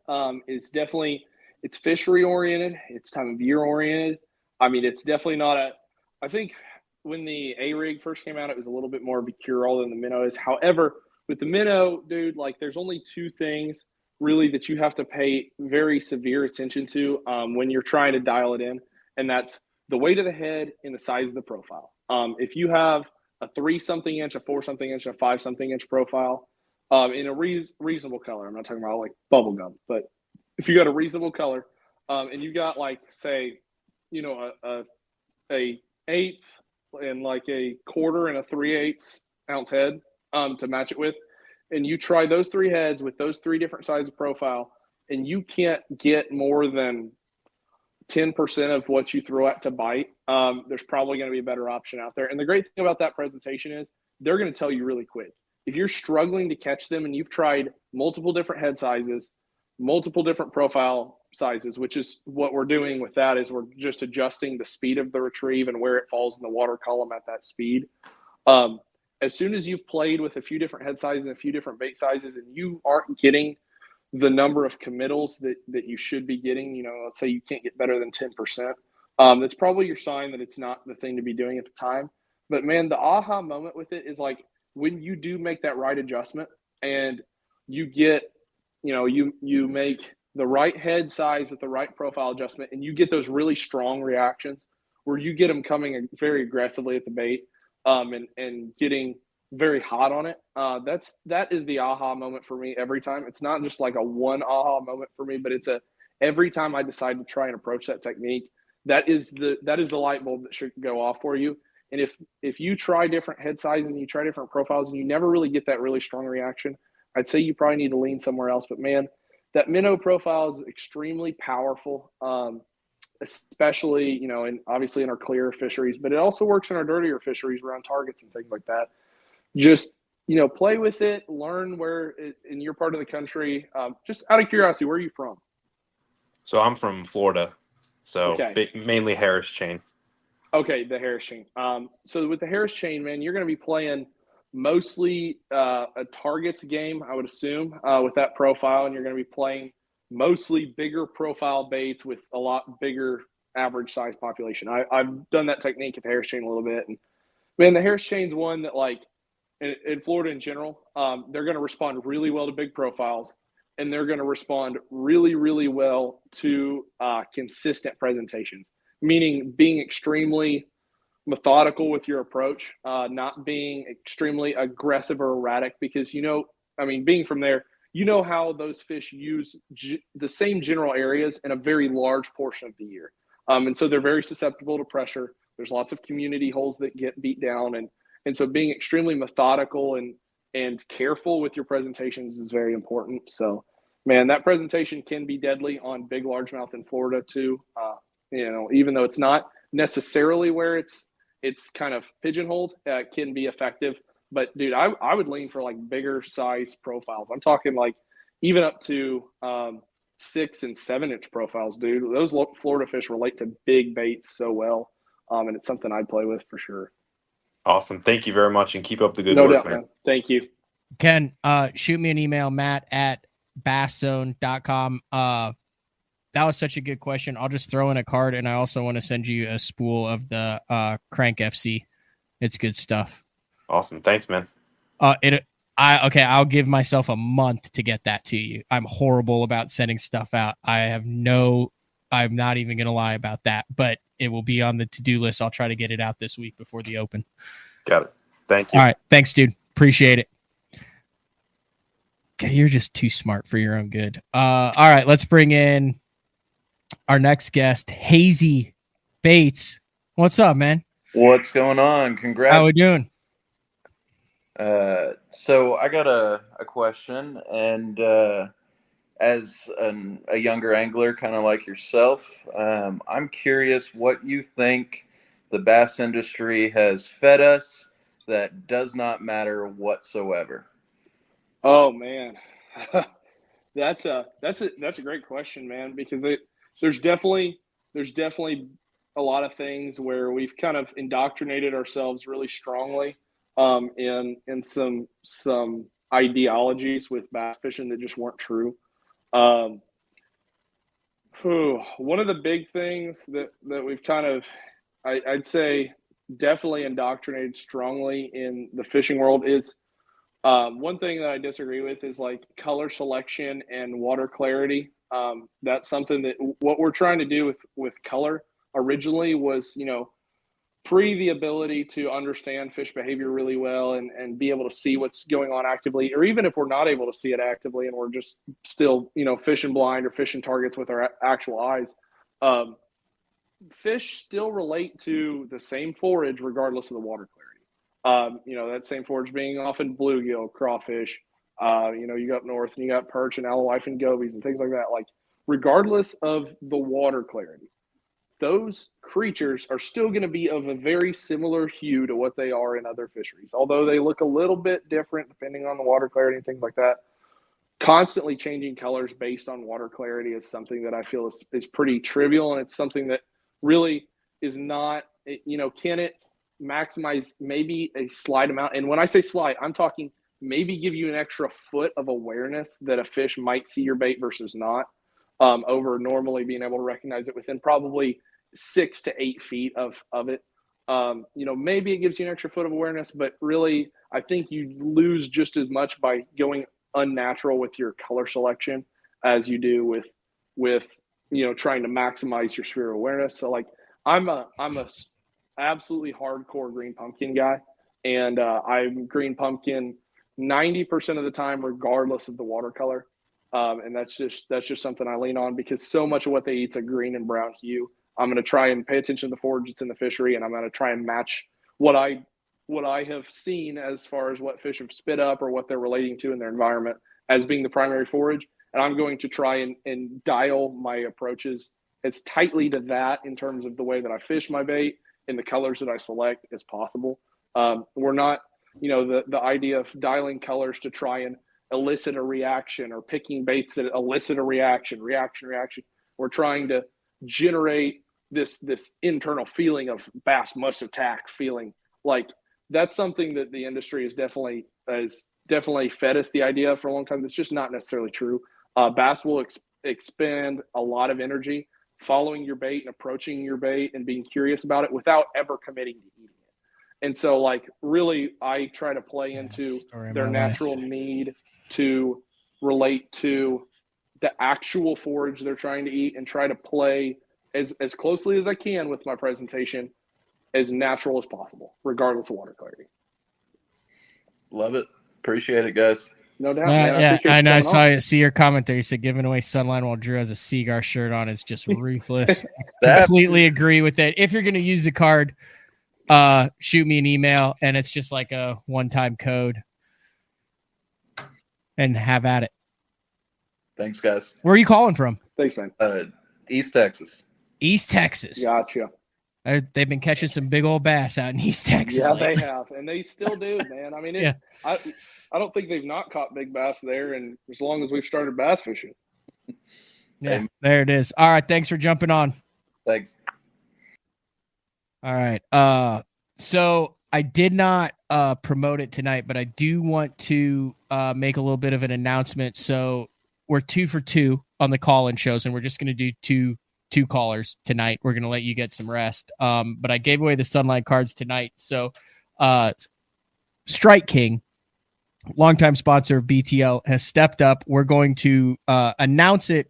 is definitely, it's fishery oriented. It's time of year oriented. I mean, it's definitely not I think when the A-rig first came out, it was a little bit more of a cure-all than the minnow is. However, with the minnow, dude, like there's only 2 things really that you have to pay very severe attention to when you're trying to dial it in. And that's the weight of the head and the size of the profile. If you have a 3-something inch, a 4-something inch, a 5-something inch profile in a reasonable color, I'm not talking about like bubble gum, but if you got a reasonable color and you got like, say, a eighth and like a quarter and a 3/8 ounce head to match it with, and you try those 3 heads with those 3 different sizes of profile, and you can't get more than 10% of what you throw at to bite, there's probably going to be a better option out there. And the great thing about that presentation is they're going to tell you really quick. If you're struggling to catch them and you've tried multiple different head sizes, multiple different profile sizes, which is what we're doing with that, is we're just adjusting the speed of the retrieve and where it falls in the water column at that speed. As soon as you've played with a few different head sizes and a few different bait sizes and you aren't getting the number of committals that you should be getting, let's say you can't get better than 10%, that's probably your sign that it's not the thing to be doing at the time. But man, the aha moment with it is like when you do make that right adjustment and you get, you make the right head size with the right profile adjustment, and you get those really strong reactions where you get them coming very aggressively at the bait and getting very hot on it. That is the aha moment for me every time. It's not just like a one aha moment for me, but it's every time I decide to try and approach that technique, that is the light bulb that should go off for you. And if you try different head sizes and you try different profiles and you never really get that really strong reaction, I'd say you probably need to lean somewhere else. But man, that minnow profile is extremely powerful, especially, and obviously in our clearer fisheries, but it also works in our dirtier fisheries around targets and things like that. Just, play with it, learn where in your part of the country. Just out of curiosity, where are you from? So I'm from Florida, so Okay. mainly Harris chain. Okay, the Harris chain. So with the Harris chain, man, you're going to be playing mostly a targets game, I would assume, with that profile, and you're going to be playing mostly bigger profile baits with a lot bigger average size population. I've done that technique at the Harris chain a little bit, and man, the Harris chain's one that, like, in Florida in general, they're going to respond really well to big profiles, and they're going to respond really, really well to consistent presentations, meaning being extremely methodical with your approach, not being extremely aggressive or erratic, because, being from there, how those fish use the same general areas in a very large portion of the year. And so they're very susceptible to pressure. There's lots of community holes that get beat down. And so being extremely methodical and careful with your presentations is very important. So, man, that presentation can be deadly on big largemouth in Florida too. Even though it's not necessarily where it's kind of pigeonholed, it can be effective. But dude, I would lean for like bigger size profiles. I'm talking like, even up to 6 and 7 inch profiles, dude. Those Florida fish relate to big baits so well, and it's something I'd play with for sure. Awesome. Thank you very much, and keep up the good No work, doubt, man. man. Thank you. Ken, shoot me an email, matt@basszone.com. That was such a good question. I'll just throw in a card, and I also want to send you a spool of the Crank FC. It's good stuff. Awesome. Thanks, man. I'll give myself a month to get that to you. I'm horrible about sending stuff out. I'm not even going to lie about that, but it will be on the to-do list. I'll try to get it out this week before the open. Got it. Thank you. All right. Thanks, dude. Appreciate it. Okay, you're just too smart for your own good. All right, let's bring in our next guest, Hazy Baits. What's up, man? What's going on? Congrats. How we doing? So I got a question, and as a younger angler, kind of like yourself, I'm curious what you think the bass industry has fed us that does not matter whatsoever. Oh man, that's a great question, man. Because there's definitely a lot of things where we've kind of indoctrinated ourselves really strongly in some ideologies with bass fishing that just weren't true. One of the big things that we've kind of, I'd say, definitely indoctrinated strongly in the fishing world is one thing that I disagree with is like color selection and water clarity. That's something that what we're trying to do with color originally was, pre the ability to understand fish behavior really well and be able to see what's going on actively, or even if we're not able to see it actively and we're just still, fishing blind or fishing targets with our actual eyes. Fish still relate to the same forage regardless of the water clarity. That same forage being often bluegill, crawfish, you go up north and you got perch and alewife and gobies and things like that. Like, regardless of the water clarity, those creatures are still going to be of a very similar hue to what they are in other fisheries, although they look a little bit different depending on the water clarity and things like that. Constantly changing colors based on water clarity is something that I feel is pretty trivial, and it's something that really is not, can it maximize maybe a slight amount? And when I say slight, I'm talking maybe give you an extra foot of awareness that a fish might see your bait versus not, over normally being able to recognize it within probably 6 to 8 feet of it. Maybe it gives you an extra foot of awareness, but really I think you lose just as much by going unnatural with your color selection as you do with trying to maximize your sphere of awareness. So like I'm a absolutely hardcore green pumpkin guy, and I'm green pumpkin 90% of the time regardless of the watercolor. And that's just something I lean on because so much of what they eat's a green and brown hue. I'm going to try and pay attention to the forage that's in the fishery, and I'm going to try and match what I have seen as far as what fish have spit up or what they're relating to in their environment as being the primary forage. And I'm going to try and dial my approaches as tightly to that in terms of the way that I fish my bait and the colors that I select as possible. We're not, the idea of dialing colors to try and elicit a reaction or picking baits that elicit a reaction. We're trying to generate this internal feeling of bass must attack feeling. Like, that's something that the industry has definitely fed us the idea for a long time. That's just not necessarily true. Bass will expend a lot of energy following your bait and approaching your bait and being curious about it without ever committing to eating it. And so, like, really, I try to play into their natural need to relate to the actual forage they're trying to eat and try to play as closely as I can with my presentation as natural as possible, regardless of water clarity. Love it. Appreciate it, guys. No doubt, man. I see your comment there. You said giving away Sunline while Drew has a Seagar shirt on is just ruthless. Completely agree with it. If you're going to use the card, shoot me an email, and it's just like a one-time code, and have at it. Thanks, guys. Where are you calling from? Thanks, man. East Texas. East Texas. Gotcha. They've been catching some big old bass out in East Texas. Yeah, they have, and they still do, man. I mean, I don't think they've not caught big bass there, and as long as we've started bass fishing. Yeah, there it is. All right, thanks for jumping on. Thanks. All right. So I did not promote it tonight, but I do want to make a little bit of an announcement. So we're 2 for 2 on the call-in shows, and we're just going to do two callers tonight. We're going to let you get some rest. But I gave away the Sunlight cards tonight. So Strike King, longtime sponsor of BTL, has stepped up. We're going to announce it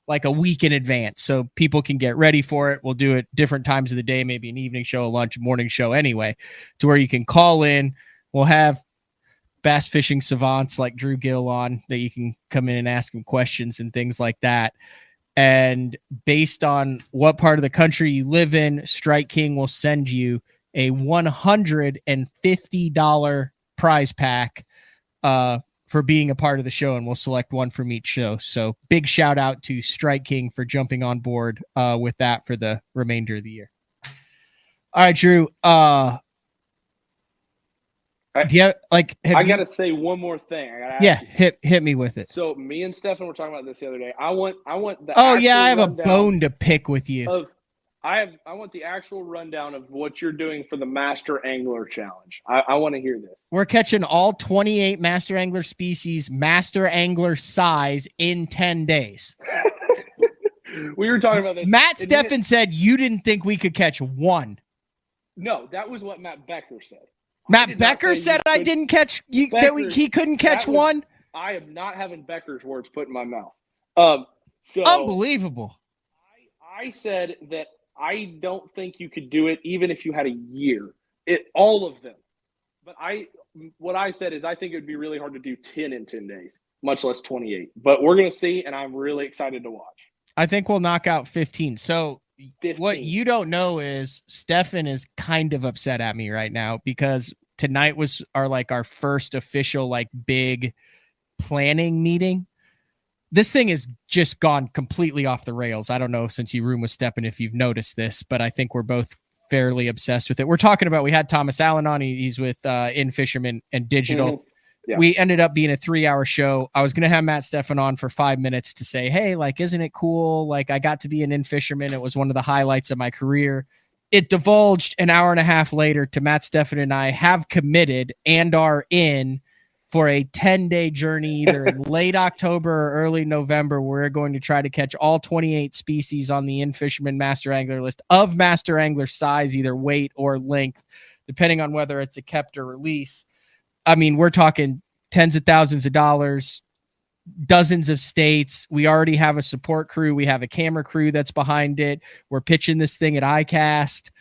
like a week in advance so people can get ready for it. We'll do it different times of the day, maybe an evening show, a lunch, morning show anyway, to where you can call in. We'll have bass fishing savants like Drew Gill on that you can come in and ask him questions and things like that. And based on what part of the country you live in, Strike King will send you a $150 prize pack for being a part of the show, and we'll select one from each show. So big shout out to Strike King for jumping on board with that for the remainder of the year. All right, Drew. I gotta say one more thing. Hit me with it. So me and Stefan were talking about this the other day. I want the I have a bone to pick with you. I want the actual rundown of what you're doing for the Master Angler Challenge. I want to hear this. We're catching all 28 Master Angler species, Master Angler size in 10 days. We were talking about this. Matt Steffen said you didn't think we could catch one. No, that was what Matt Becker said. Matt Becker said I didn't catch you. He couldn't catch one. I am not having Becker's words put in my mouth. So unbelievable. I said that I don't think you could do it even if you had a year. All of them. But what I said is I think it would be really hard to do 10 in 10 days, much less 28. But we're going to see, and I'm really excited to watch. I think we'll knock out 15. So 15. What you don't know is Stefan is kind of upset at me right now because tonight was our first official big planning meeting. This thing has just gone completely off the rails. I don't know, since you room with Steppen, if you've noticed this, but I think we're both fairly obsessed with it. We're talking about, we had Thomas Allen on. He's with In Fisherman and Digital. Mm-hmm. Yeah. We ended up being a 3-hour show. I was going to have Matt Steffen on for 5 minutes to say, hey, isn't it cool? I got to be an In Fisherman. It was one of the highlights of my career. It divulged an hour and a half later to Matt Steffen and I have committed and are in for a 10-day journey, either in late October or early November. We're going to try to catch all 28 species on the In Fisherman Master Angler list of Master Angler size, either weight or length, depending on whether it's a kept or release. I mean, we're talking tens of thousands of dollars, dozens of states. We already have a support crew. We have a camera crew that's behind it. We're pitching this thing at ICAST.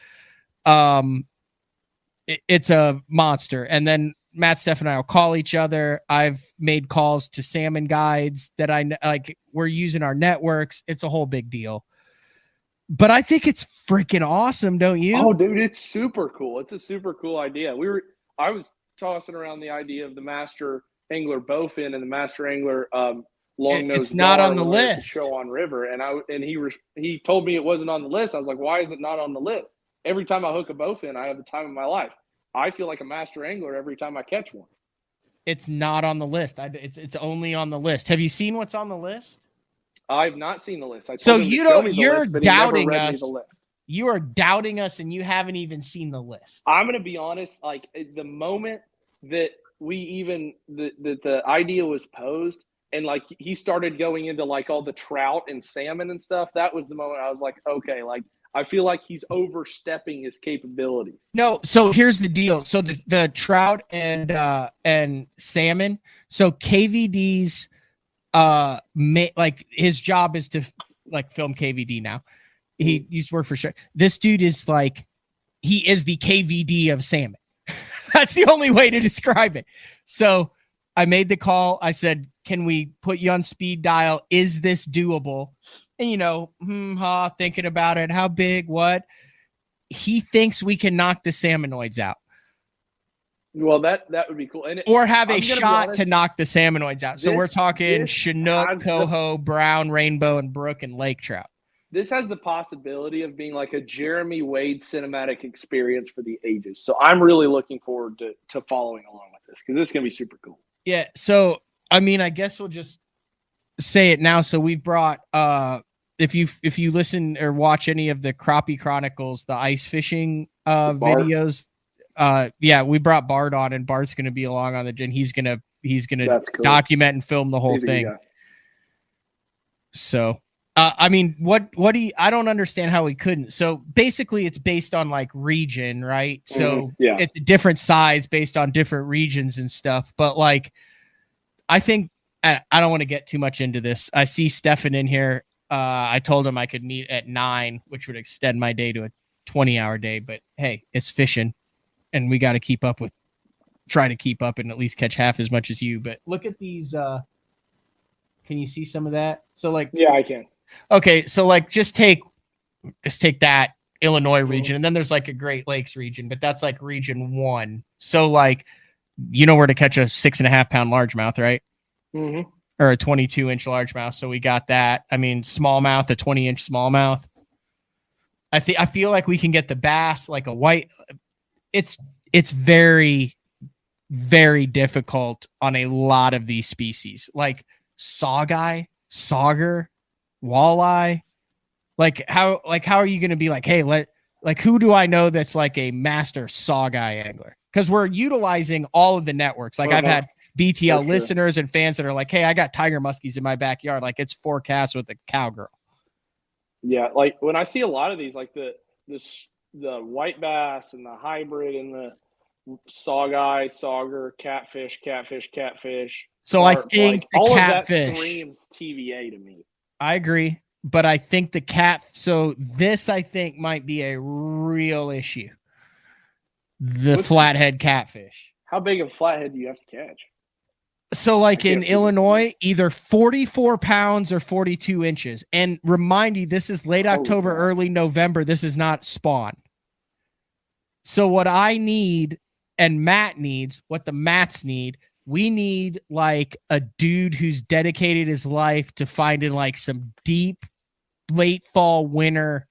It's a monster. And then Matt, Steph, and I will call each other. I've made calls to salmon guides that we're using our networks. It's a whole big deal. But I think it's freaking awesome, don't you? Oh, dude, it's super cool. It's a super cool idea. I was tossing around the idea of the Master Angler Bowfin and the Master Angler long nose. It's not on the list. Chowan River, and he told me it wasn't on the list. I was like, why is it not on the list? Every time I hook a bowfin, I have the time of my life. I feel like a master angler every time I catch one. It's not on the list. It's only on the list. Have you seen what's on the list? I've not seen the list. You're doubting us. You are doubting us, and you haven't even seen the list. I'm going to be honest. The moment that the idea was posed, and he started going into all the trout and salmon and stuff, that was the moment I was like, okay, I feel like he's overstepping his capabilities. No, so here's the deal. So the trout and salmon. So KVD's his job is to film KVD now. He used to work for sure. This dude is he is the KVD of salmon. That's the only way to describe it. So I made the call. I said, can we put you on speed dial? Is this doable? And thinking about it, how big, what? He thinks we can knock the salmonoids out. Well, that would be cool. Or have a shot to knock the salmonoids out. So we're talking Chinook, coho, brown, rainbow, and brook and lake trout. This has the possibility of being a Jeremy Wade cinematic experience for the ages. So I'm really looking forward to following along with this because this is gonna be super cool. Yeah. So I mean, I guess we'll just say it now. So we've brought if you listen or watch any of the Crappie Chronicles, the ice fishing videos, we brought Bart on, and Bart's gonna be along on the and he's gonna That's cool. document and film the whole He's a good thing. guy. So I mean, what do you, I don't understand how we couldn't. So basically it's based on like region, right? So Yeah. it's a different size based on different regions and stuff. But like, I think I don't want to get too much into this. I see Stefan in here. I told him I could meet at 9, which would extend my day to a 20-hour day. But hey, it's fishing, and we got to try to keep up and at least catch half as much as you. But look at these. Can you see some of that? So like, Yeah, I can. okay, so like just take that Illinois region, and then there's like a Great Lakes region, but that's like region 1. So like, you know where to catch a 6.5 pound largemouth, right? Mm-hmm. Or a 22-inch largemouth. So we got that. I mean, smallmouth, a 20-inch smallmouth. I feel like we can get the bass, like a white. It's very, very difficult on a lot of these species, like sauger, walleye. How are you going to be like, hey, who do I know that's like a master sauger angler? Because we're utilizing all of the networks. Like I've had BTL listeners and fans that are like, hey, I got tiger muskies in my backyard. Like it's 4 casts with a cowgirl. Yeah, like when I see a lot of these, like the white bass and the hybrid and the sauger, catfish. So I think like, all catfish of that screams TVA to me. I agree, but I think so this I think might be a real issue. The flathead catfish. How big of a flathead do you have to catch? So like in Illinois, either 44 pounds or 42 inches. And remind you, this is late October, early November. This is not spawn. So what I need and Matt needs, what the Matts need, we need like a dude who's dedicated his life to finding like some deep late fall, winter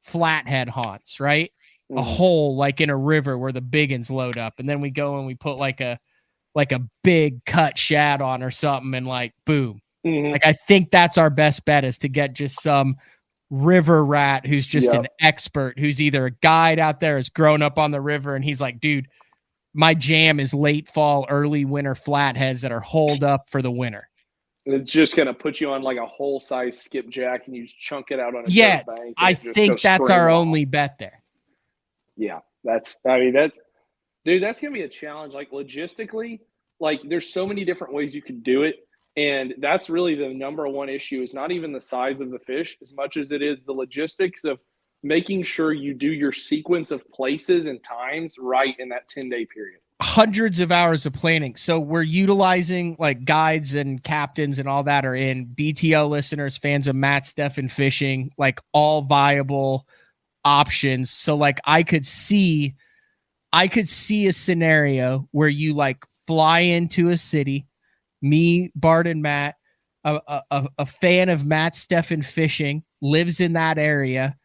flathead haunts, right? A hole like in a river where the big uns load up. And then we go and we put like a big cut shad on or something and like, boom. Like, I think that's our best bet is to get just some river rat who's just an expert, who's either a guide out there, has grown up on the river. And he's like, dude, my jam is late fall, early winter flatheads that are holed up for the winter. It's just going to put you on like a whole size skipjack and you just chunk it out on a bank. I think that's our only bet there. Yeah. That's going to be a challenge. Like logistically, like there's so many different ways you can do it. And that's really the number one issue is not even the size of the fish as much as it is the logistics of making sure you do your sequence of places and times right in that 10-day period. Hundreds of hours of planning. So we're utilizing like guides and captains and all that are in BTL listeners, fans of Matt Stefan fishing, like all viable options. So like I could see a scenario where you like fly into a city, me, Bart, and Matt, a fan of Matt Stefan fishing, lives in that area,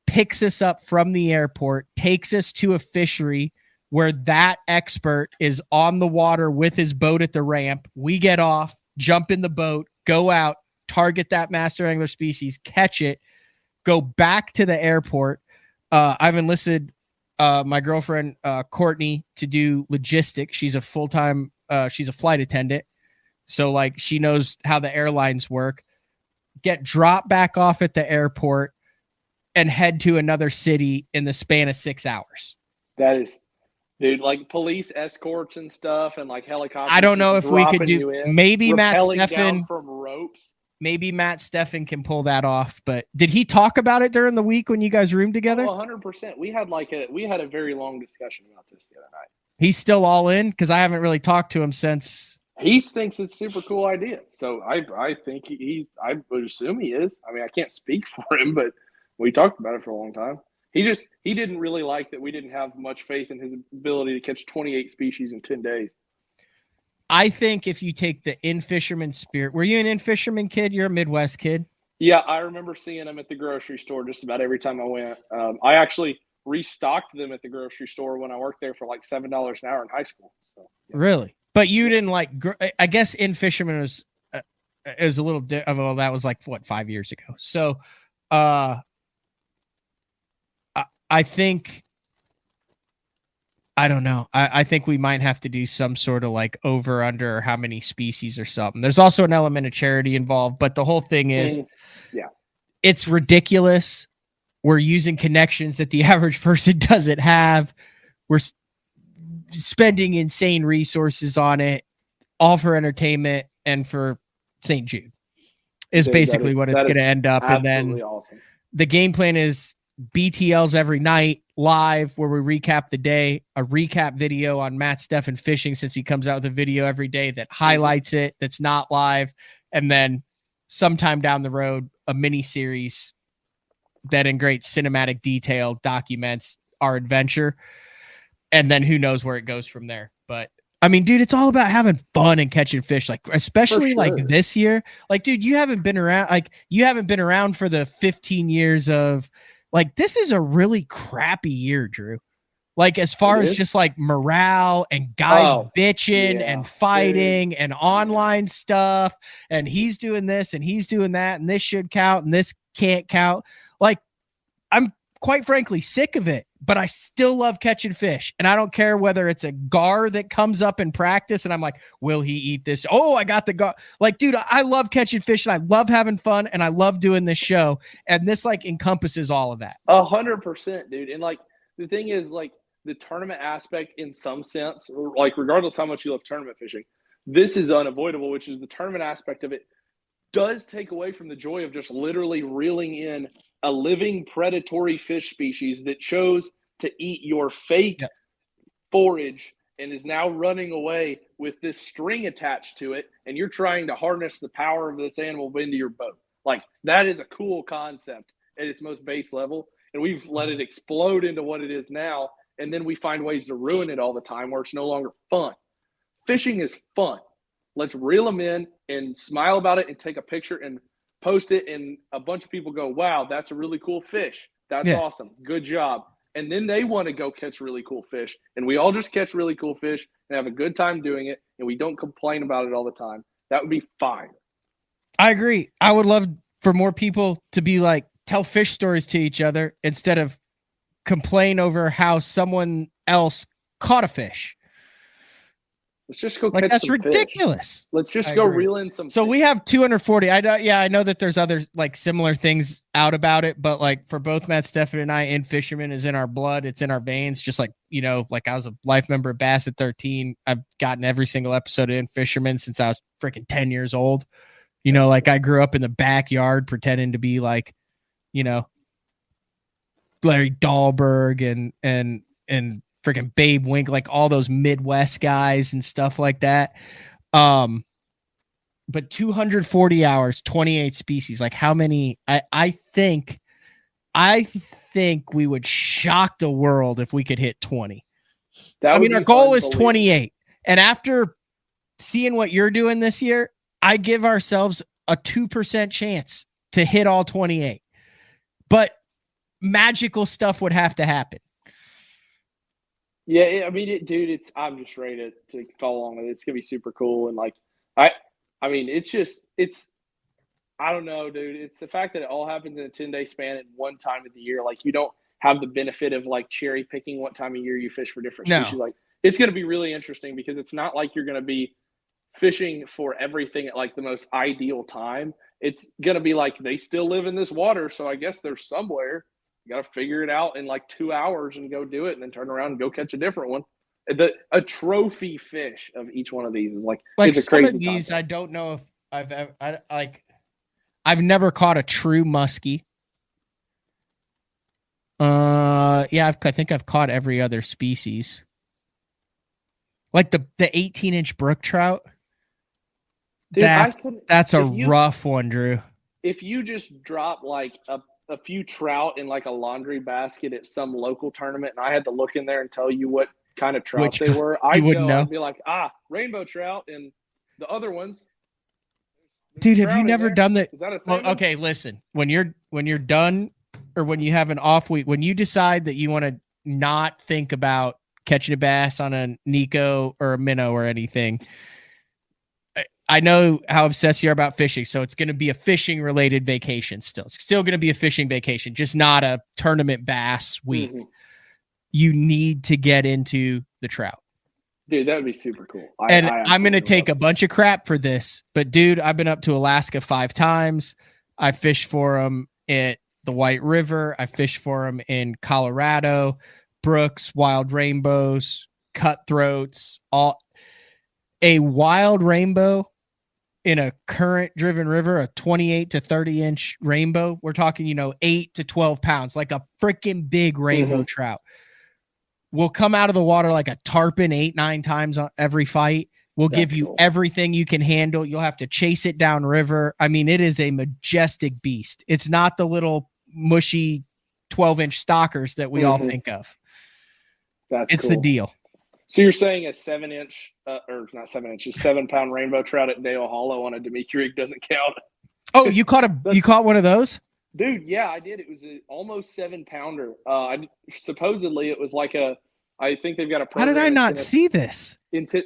picks us up from the airport, takes us to a fishery where that expert is on the water with his boat at the ramp. We get off, jump in the boat, go out, target that master angler species, catch it, go back to the airport. I've enlisted my girlfriend, Courtney, to do logistics. She's a full-time, she's a flight attendant. So like she knows how the airlines work. Get dropped back off at the airport and head to another city in the span of 6 hours. That is, dude, like police escorts and stuff and like helicopters. I don't know if we could do, maybe Matt Stefan from ropes. Maybe Matt Stefan can pull that off, but did he talk about it during the week when you guys roomed together? 100%. We had a very long discussion about this the other night. He's still all in because I haven't really talked to him since. He thinks it's a super cool idea. So I think I would assume he is. I mean, I can't speak for him, but we talked about it for a long time. He didn't really like that we didn't have much faith in his ability to catch 28 species in 10 days. I think if you take the in-fisherman spirit, were you an in-fisherman kid? You're a Midwest kid. Yeah, I remember seeing him at the grocery store just about every time I went. I restocked them at the grocery store when I worked there for like $7 an hour in high school. So yeah. Really? But you didn't like, I guess in fishermen it was a little, well, that was like what, 5 years ago. So, I think, I don't know. I think we might have to do some sort of like over under how many species or something. There's also an element of charity involved, but the whole thing is, it's ridiculous. We're using connections that the average person doesn't have. We're spending insane resources on it, all for entertainment and for St. Jude is basically what it's going to end up. And then awesome. The game plan is BTLs every night live where we recap the day, a recap video on Matt Steffen fishing since he comes out with a video every day that highlights it, that's not live. And then sometime down the road, a mini series that in great cinematic detail documents our adventure. And then who knows where it goes from there. But I mean, dude, it's all about having fun and catching fish. Like, especially like this year, like, dude, you haven't been around for the 15 years of like, this is a really crappy year, Drew. Like, as far as just like morale and guys bitching and fighting and online stuff, and he's doing this and he's doing that, and this should count and this can't count. Like, I'm quite frankly sick of it, but I still love catching fish. And I don't care whether it's a gar that comes up in practice and I'm like, will he eat this? Oh, I got the gar. Like, dude, I love catching fish and I love having fun and I love doing this show. And this like encompasses all of that. 100%, dude. And like, the thing is like the tournament aspect in some sense, like regardless how much you love tournament fishing, this is unavoidable, which is the tournament aspect of it does take away from the joy of just literally reeling in a living predatory fish species that chose to eat your fake forage and is now running away with this string attached to it, and you're trying to harness the power of this animal into your boat. Like, that is a cool concept at its most base level, and we've let it explode into what it is now, and then we find ways to ruin it all the time where it's no longer fun. Fishing is fun. Let's reel them in and smile about it and take a picture and post it, and a bunch of people go, wow, that's a really cool fish. That's awesome. Good job. And then they want to go catch really cool fish, and we all just catch really cool fish and have a good time doing it, and we don't complain about it all the time. That would be fine. I agree. I would love for more people to be like, tell fish stories to each other instead of complain over how someone else caught a fish. Let's just go like catch that's some ridiculous. Fish. Let's just go reel in some So fish. We have 240. I know that there's other like similar things out about it, but like for both Matt Steffen and I, in fisherman is in our blood. It's in our veins. Just like, you know, like I was a life member of Bass at 13. I've gotten every single episode of In Fisherman since I was freaking 10 years old. You know, like I grew up in the backyard pretending to be like, you know, Larry Dahlberg and freaking Babe Wink, like all those Midwest guys and stuff like that. But 240 hours, 28 species. Like how many? I think we would shock the world if we could hit 20. I mean, our goal is 28. And after seeing what you're doing this year, I give ourselves a 2% chance to hit all 28. But magical stuff would have to happen. Yeah, I mean, dude, I'm just ready to follow along with it. It's gonna be super cool, and like, I mean, it's, I don't know, dude. It's the fact that it all happens in a 10-day span at one time of the year. Like, you don't have the benefit of like cherry picking what time of year you fish for different species. Like, it's gonna be really interesting because it's not like you're gonna be fishing for everything at like the most ideal time. It's gonna be like they still live in this water, so I guess they're somewhere. You got to figure it out in like 2 hours and go do it, and then turn around and go catch a different one. A trophy fish of each one of these is like it's a some crazy of these. concept. I don't know if I've never caught a true muskie. I think I've caught every other species. Like the 18-inch brook trout. Dude, that's a rough one, Drew. If you just drop like a few trout in like a laundry basket at some local tournament, and I had to look in there and tell you what kind of trout they were, I'd know. I'd be like, rainbow trout, and the other ones. Dude, have you never done that? Is that a well, okay, listen. When you're done or when you have an off week, when you decide that you want to not think about catching a bass on a Nico or a minnow or anything, I know how obsessed you are about fishing, so it's going to be a fishing related vacation still. It's still going to be a fishing vacation, just not a tournament bass week. Mm-hmm. You need to get into the trout. Dude, that would be super cool. I'm going to take a bunch of crap for this, but dude, I've been up to Alaska 5 times. I fished for them at the White River. I fished for them in Colorado, brooks, wild rainbows, cutthroats, all. A wild rainbow in a current driven river, a 28 to 30 inch rainbow. We're talking, 8 to 12 pounds, like a freaking big rainbow trout. Will come out of the water like a tarpon 8-9 times on every fight. Will give you everything you can handle. You'll have to chase it down river. I mean, it is a majestic beast. It's not the little mushy 12-inch stalkers that we all think of. It's the deal. So you're saying a 7-inch, or not 7 inches, 7-pound rainbow trout at Dale Hollow on a Demeke rig doesn't count? Oh, you caught one of those? Dude, yeah, I did. It was an almost 7-pounder. Supposedly it was like I think they've got a program. How did I not see this?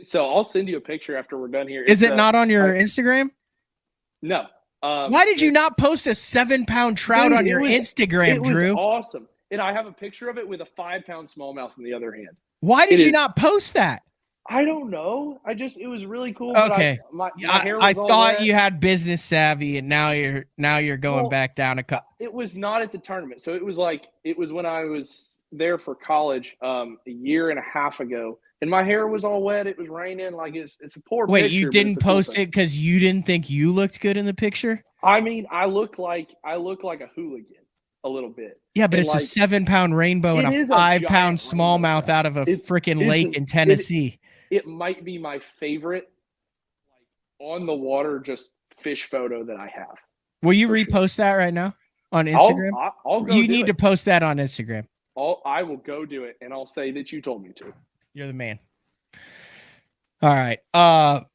So I'll send you a picture after we're done here. Is it not on your Instagram? No. Why did you not post a 7-pound trout on your Instagram, Drew? It was awesome. And I have a picture of it with a 5-pound smallmouth in the other hand. Why did you not post that? I don't know. It was really cool. Okay. My hair was I all thought wet. You had business savvy, and now you're going back down a cup. It was not at the tournament. So it was when I was there for college a year and a half ago, and my hair was all wet. It was raining. Like it's a poor picture. Wait, you didn't post it because you didn't think you looked good in the picture? I mean, I look like a hooligan a little bit. Yeah, but it's a 7-pound rainbow and a 5-pound smallmouth out of a freaking lake in Tennessee. It might be my favorite on the water just fish photo that I have. Will you repost that right now on Instagram? I'll go. You need to post that on Instagram. I will go do it, and I'll say that you told me to. You're the man. All right.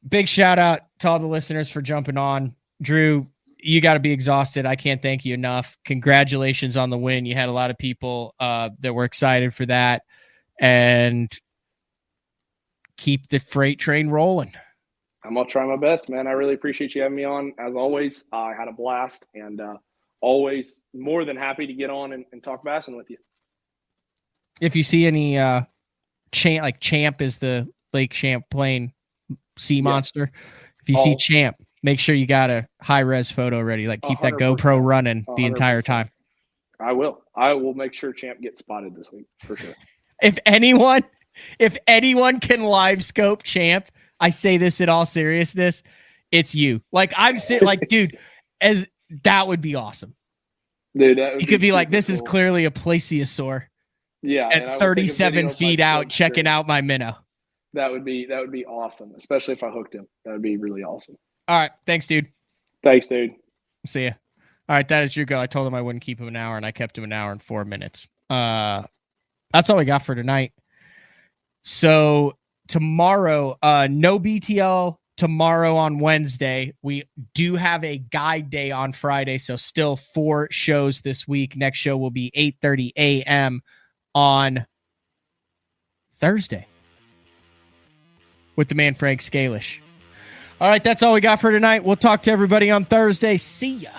Big shout out to all the listeners for jumping on. Drew, you got to be exhausted. I can't thank you enough. Congratulations on the win. You had a lot of people that were excited for that, and keep the freight train rolling. I'm going to try my best, man. I really appreciate you having me on. As always, I had a blast, and always more than happy to get on and talk bassing with you. If you see any Champ is the Lake Champlain sea monster. If you see Champ, make sure you got a high-res photo ready. Like, keep that GoPro running 100%. The entire time. I will. I will make sure Champ gets spotted this week, for sure. If anyone can live scope Champ, I say this in all seriousness, it's you. Like, I'm sitting like, dude, that would be awesome. Dude, that would you could be like, this cool. is clearly a plesiosaur. Yeah. At 37 feet out, checking out my minnow. That would be awesome, especially if I hooked him. That would be really awesome. All right. Thanks, dude. Thanks, dude. See ya. All right. That is Drew Gill. I told him I wouldn't keep him an hour, and I kept him an hour and 4 minutes. That's all we got for tonight. So tomorrow, no BTL tomorrow on Wednesday. We do have a guide day on Friday, so still 4 shows this week. Next show will be 8:30 a.m. on Thursday with the man Frank Scalish. All right, that's all we got for tonight. We'll talk to everybody on Thursday. See ya.